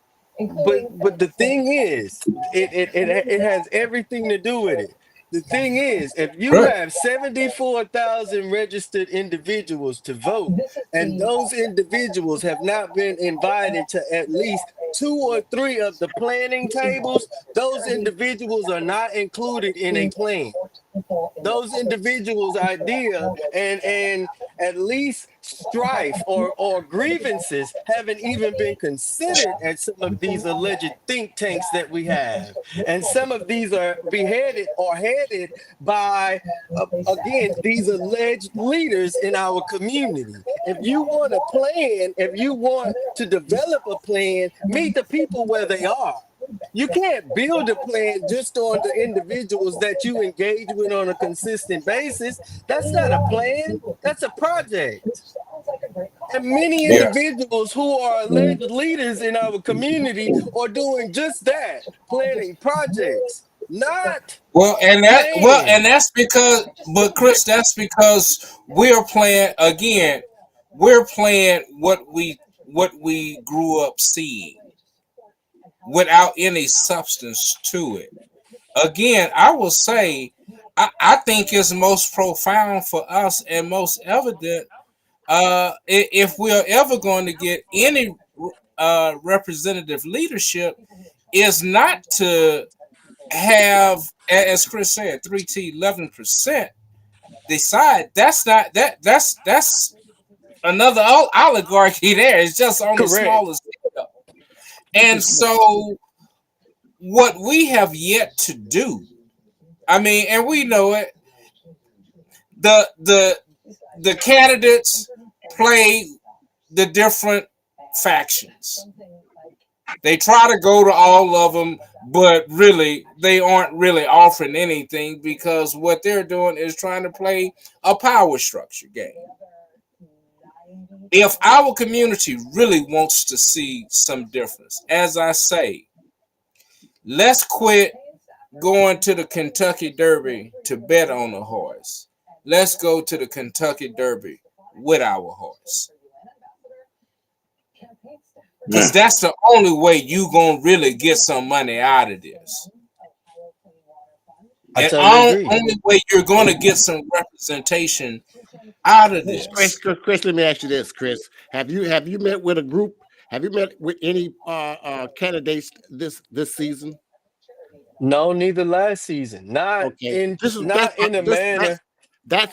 but the thing is, it has everything to do with it. The thing is, if you Right. have 74,000 registered individuals to vote, and those individuals have not been invited to at least 2 or 3 of the planning tables, those individuals are not included in a plan. Those individuals' idea and at least strife or grievances haven't even been considered at some of these alleged think tanks that we have. And some of these are beheaded or headed by, again, these alleged leaders in our community. If you want a plan, if you want to develop a plan, meet the people where they are. You can't build a plan just on the individuals that you engage with on a consistent basis. That's not a plan, that's a project. And many Yeah. individuals who are alleged leaders in our community are doing just that, planning projects, not And plans. that's because, but Chris, that's because we're playing again. We're playing what we grew up seeing without any substance to it. Again, I will say, I think it's most profound for us and most evident. If we're ever going to get any representative leadership, is not to have, as Chris said, 3T 11% decide. That's not that's another oligarchy there. It's just on the Correct. smallest scale. Which And is so what we have yet to do, I mean, and we know it, the the the candidates play the different factions. They try to go to all of them, but really, they aren't really offering anything because what they're doing is trying to play a power structure game. If our community really wants to see some difference, as I say, let's quit going to the Kentucky Derby to bet on a horse. Let's go to the Kentucky Derby with our horse. Because Mm. that's the only way you going to really get some money out of this. I And totally agree. only way you're going to get some representation out of Chris, this. Chris, let me ask you this, Chris. Have you met with a group? Have you met with any candidates this season? No, neither last season. Not Okay, in this is not in a manner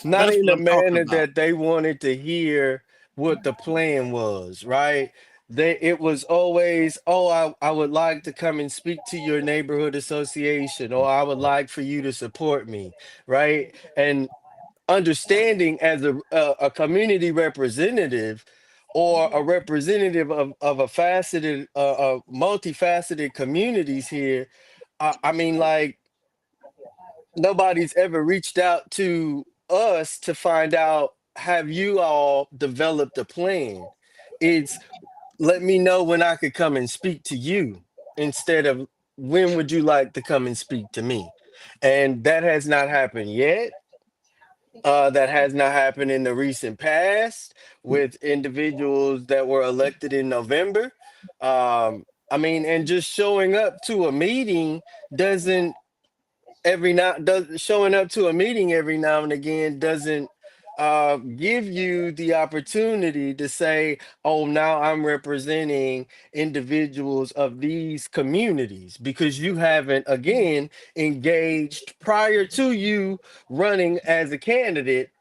not that's in what the I'm talking manner about. that they wanted to hear what the plan was, right? It was always, oh, I would like to come and speak to your neighborhood association, or I would like for you to support me, right? And understanding as a community representative or a representative of a faceted, multifaceted communities here, I mean, like, nobody's ever reached out to us to find out, have you all developed a plan? It's, let me know when I could come and speak to you, instead of, when would you like to come and speak to me? And that has not happened yet. That has not happened in the recent past with individuals that were elected in November. I mean, and just showing up to a meeting doesn't, every now does showing up to a meeting every now and again doesn't give you the opportunity to say, oh, now I'm representing individuals of these communities, because you haven't, again, engaged prior to you running as a candidate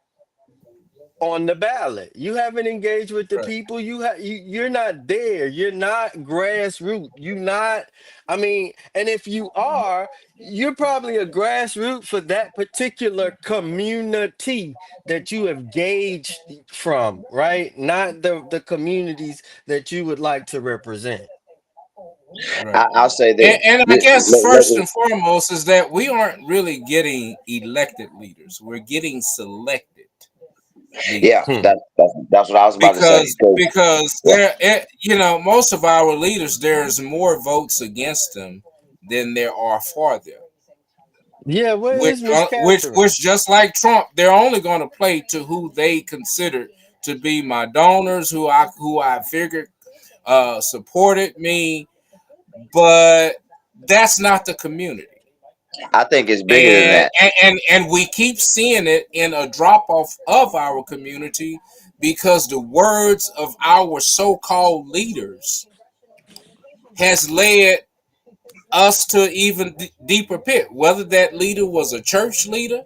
on the ballot. You haven't engaged with the Right. people. You're not there. You're not grassroots. You not. I mean, and if you are, you're probably a grassroots for that particular community that you have gauged from, right? Not the communities that you would like to represent. Right. I'll say And, this. and I guess first and foremost is that we aren't really getting elected leaders. We're getting selected Yeah, leaders. Hmm. that's what I was about to say. Because Yeah, most of our leaders, there's more votes against them than there are for them. Yeah, where Which is Miss which Catherine? which just like Trump, they're only going to play to who they consider to be my donors, who I figured supported me, but that's not the community. I think it's bigger than And, that. and we keep seeing it in a drop off of our community because the words of our so-called leaders has led us to even deeper pit. Whether that leader was a church leader,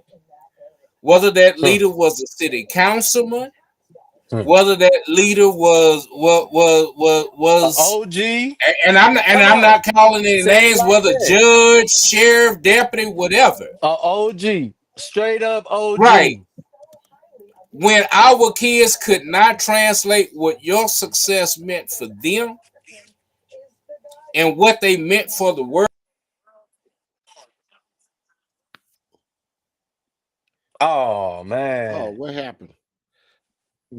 whether that Hmm. leader was a city councilman, Hmm. whether that leader A was, OG? and Come I'm on. not calling any Say it names, like whether that. judge, sheriff, deputy, whatever. A OG. Straight up Right. OG. When our kids could not translate what your success meant for them and what they meant for the world. Oh Oh, man. what happened?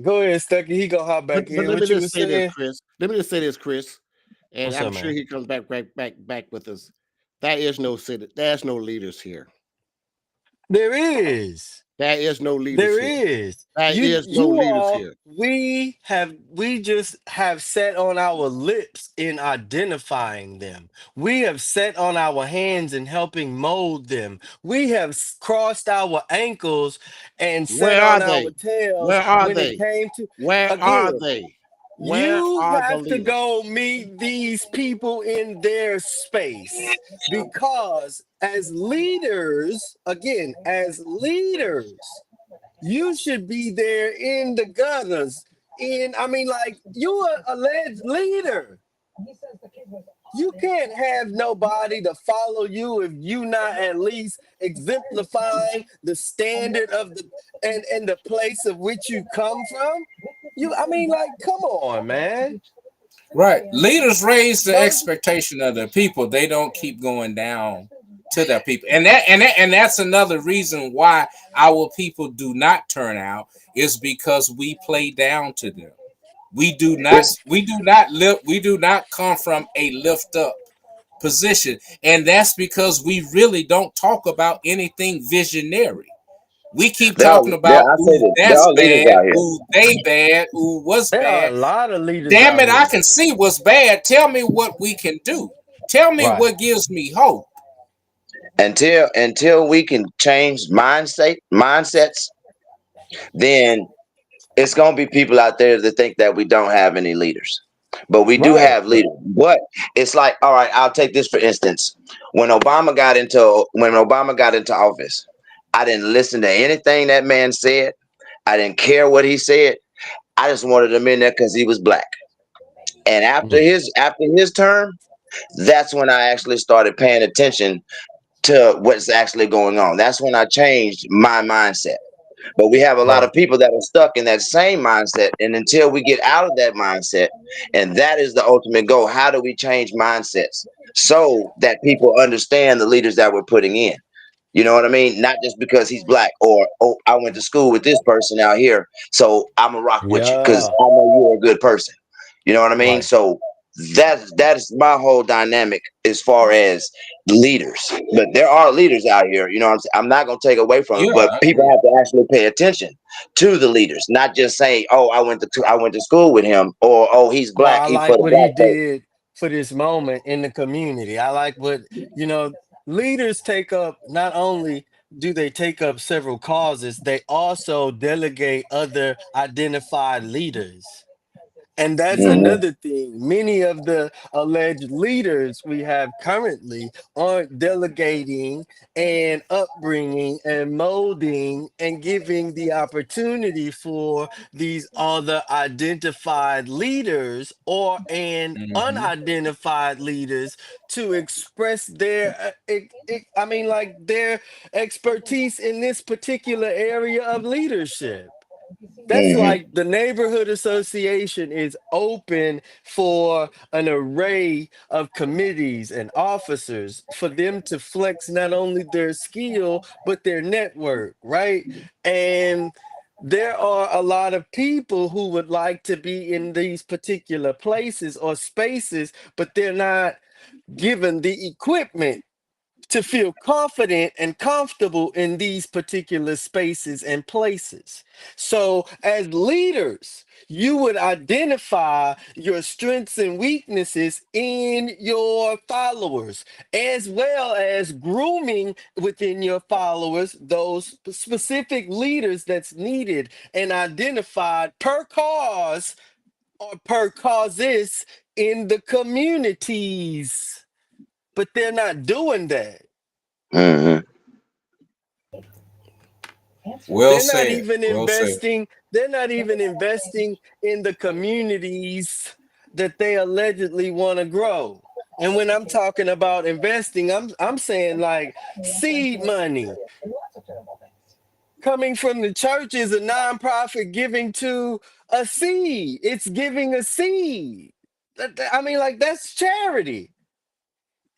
Go ahead, Stucky. He gonna hop But back but in. let me What you just was say this, saying? Chris. Let me just say this, Chris, and What's I'm up, sure man? he comes back with us. There is no city. There's no leaders here. There is. There is no leaders There here. is. There You is no you leaders all here. we just have set on our lips in identifying them. We have set on our hands in helping mold them. We have crossed our ankles and set Where on are our they? tails Where are when it they? came to Where are again. they? Where You are the have to leaders? go meet these people in their space because, as leaders, again, as leaders, you should be there in the gutters. I mean, like, you're an alleged leader. You can't have nobody to follow you if you not at least exemplifying the standard of and the place of which you come from. I mean, like, come on, man. Right. Leaders raise the Don't expectation of their people. They don't keep going down to their people. And that's another reason why our people do not turn out is because we play down to them. We do not come from a lift up position. And that's because we really don't talk about anything visionary. We keep talking There, about, I say ooh, this. There that's are leaders bad, out here. ooh, they bad, ooh, what's There are a bad. lot of leaders Damn out it, I here. can see what's bad. Tell me what we can do. Tell me Right. what gives me hope. Until we can change mindsets, then it's gonna be people out there that think that we don't have any leaders. But we do Right. have leaders. But it's like, all right, I'll take this for instance. When Obama got into office, I didn't listen to anything that man said. I didn't care what he said. I just wanted him in there because he was black. And Mhm. after his term, that's when I actually started paying attention to what's actually going on. That's when I changed my mindset. But we have a lot Right. of people that are stuck in that same mindset. And until we get out of that mindset, and that is the ultimate goal, how do we change mindsets so that people understand the leaders that we're putting in? You know what I mean? Not just because he's black or, oh, I went to school with this person out here, so I'm a rock with you because Yeah. I know you're a good person. You know what I mean? Right. So that is my whole dynamic as far as leaders. But there are leaders out here. You know what I'm not gonna take away from it, Yeah, but I people agree. have to actually pay attention to the leaders, not just saying, "Oh, I went to school with him," or "Oh, he's Or black, I he for like the what he black folk." did for this moment in the community. I like what, you know, leaders take up, not only do they take up several causes, they also delegate other identified leaders. And that's Hmm. another thing. Many of the alleged leaders we have currently aren't delegating and upbringing and molding and giving the opportunity for these other identified leaders or and Hmm. unidentified leaders to express their I mean, like, their expertise in this particular area of leadership. That's Hmm. like the neighborhood association is open for an array of committees and officers for them to flex not only their skill, but their network, right? And there are a lot of people who would like to be in these particular places or spaces, but they're not given the equipment to feel confident and comfortable in these particular spaces and places. So, as leaders, you would identify your strengths and weaknesses in your followers, as well as grooming within your followers those specific leaders that's needed and identified per cause or per causes in the communities. But they're not doing that. Hmm. Well They're not said. even Well said. investing, they're not even investing in the communities that they allegedly want to grow. And when I'm talking about investing, I'm saying like seed money coming from the church is a nonprofit giving to a seed. It's giving a seed. I mean, like that's charity.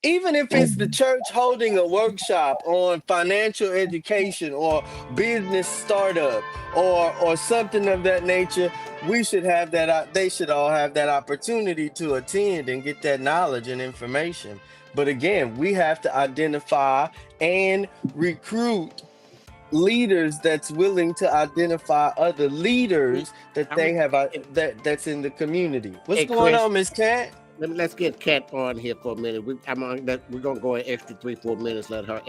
Even if it's the church holding a workshop on financial education or business startup or something of that nature, we should have that. They should all have that opportunity to attend and get that knowledge and information. But again, we have to identify and recruit leaders that's willing to identify other We, leaders that I want they have to that's in the community. What's Hey, going Chris. on, Miss Cat? Let's get Kat on here for a minute. We're gonna go an extra 3-4 minutes. Let her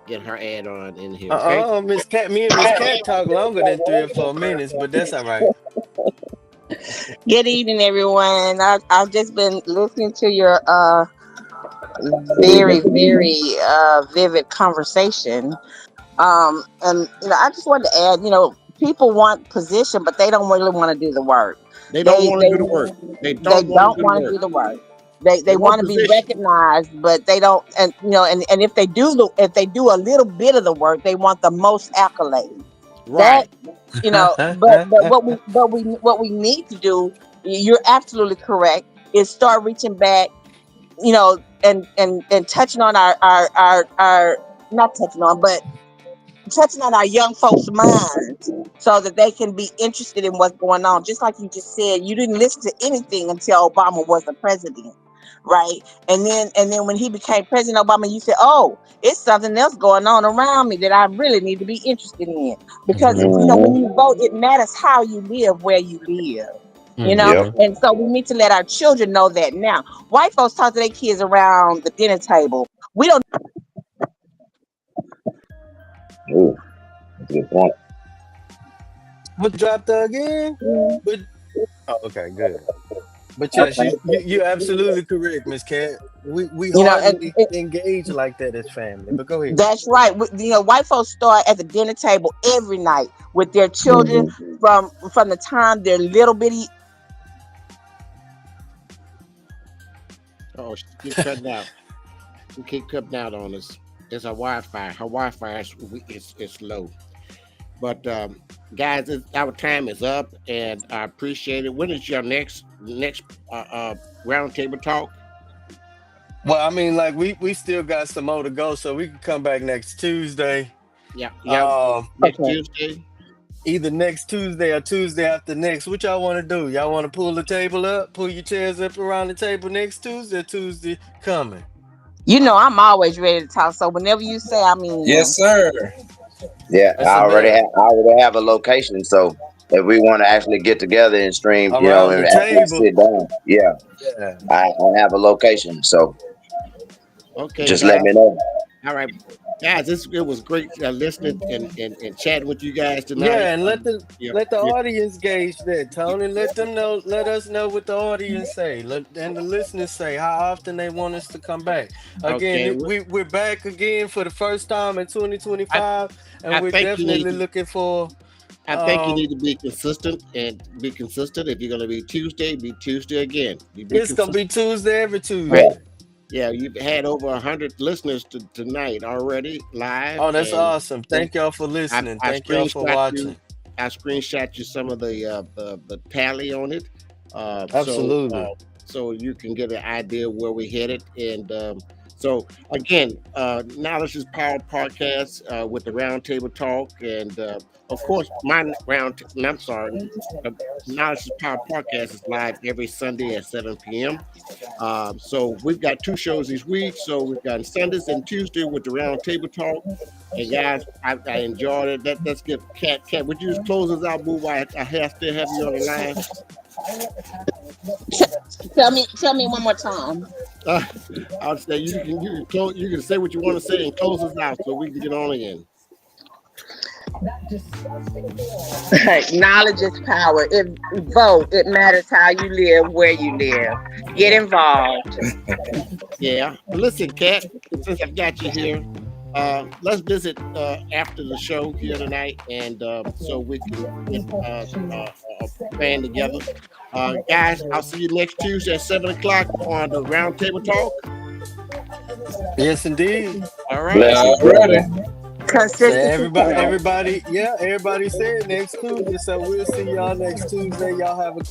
get her ad on in here. Okay. Miss Cat. Me and Miss Cat talk longer than 3 or 4 minutes, but that's all right. Good evening, everyone. I've just been listening to your very, very vivid conversation. And I just wanted to add, people want position, but they don't really want to do the work. They don't They want to they do the work. They they don't want to don't do the want to work. do the work. They They want want to be position. recognized, but they don't. And if they do a little bit of the work, they want the most accolades. That Right. but what we need to do, you're absolutely correct, is start reaching back, and touching on our not touching on, but touching on our young folks' minds so that they can be interested in what's going on. Just like you just said, you didn't listen to anything until Obama was the president, right? And then when he became President Obama, you said, "Oh, it's something else going on around me that I really need to be interested in." Because Hmm. when you vote, it matters how you live, where you live. Yep. Hmm. And so we need to let our children know that now. White folks talk to their kids around the dinner table. We don't. Ooh, that's a good point. What dropped again? But oh, okay, good. But yes, you're absolutely correct, Miss Cat. We And hardly engage like that as family. But go ahead. that's right. White folks start at the dinner table every night with their children from the time they're little bitty. Oh, she keep cutting out. She keep cutting out on us. It's her Wi-Fi. Her Wi-Fi is low. But guys, our time is up, and I appreciate it. When is your next roundtable talk? Well, I mean, like we still got some more to go, so we can come back next Tuesday. Yeah, yeah. Um, Next Okay. Tuesday. Either next Tuesday or Tuesday after next. What y'all want to do? Y'all want to pull the table up, pull your chairs up around the table next Tuesday or Tuesday coming? I'm always ready to talk. So whenever you say, I'm Yes, in. sir. Yeah, That's a bet. I already have a location. So if we want to actually get together and stream, Around and the actually table. sit down, yeah, Yeah. I have a location. So Okay, just let guys. me know. All right, guys. It was great listening and chatting with you guys tonight. Yeah, and Yeah, let the yeah. audience gauge that, Tony. Let them know. Let us know what the audience say. And the listeners say how often they want us to come back. Again, Okay. we're back again for the first time in I 2025, and I we're think you need definitely looking for. I think you Um, need to be consistent and be consistent. If you're going to be Tuesday again. You be it's gonna consistent. be Tuesday every Right. Tuesday. Yeah, you've had over 100 listeners tonight already live, Oh, that's and awesome. Thank y'all for listening. I Thank y'all for screenshot you. watching. I screenshot you some of the tally on it, uh, so uh, Absolutely. so you can get an idea where we're headed. And so again, knowledge is power podcast with the roundtable talk, and of course, my round. I'm sorry, uh, knowledge is power podcast is live every Sunday at 7 p.m. So we've got two shows each week. So we've got Sundays and Tuesday with the round table talk. And guys, I enjoyed it. Let's get Cat. Would you just close us out, boo? I still have you on the line. Tell me one more time. Uh, I'll say you can say what you want to say and close us out so we can get on again. Knowledge is power. Vote. It matters how you live, where you live. Get involved. Yeah. But listen, Cat, since I've got you here, Let's visit after the show here tonight, and so we can get a plan together. Guys, I'll see you next Tuesday at 7 o'clock on the Roundtable Talk. Yes, indeed. All right. Blessings, Alrighty. brother. Say Consistency everybody, counts. everybody, yeah, everybody said next Tuesday. So we'll see y'all next Tuesday. Y'all have a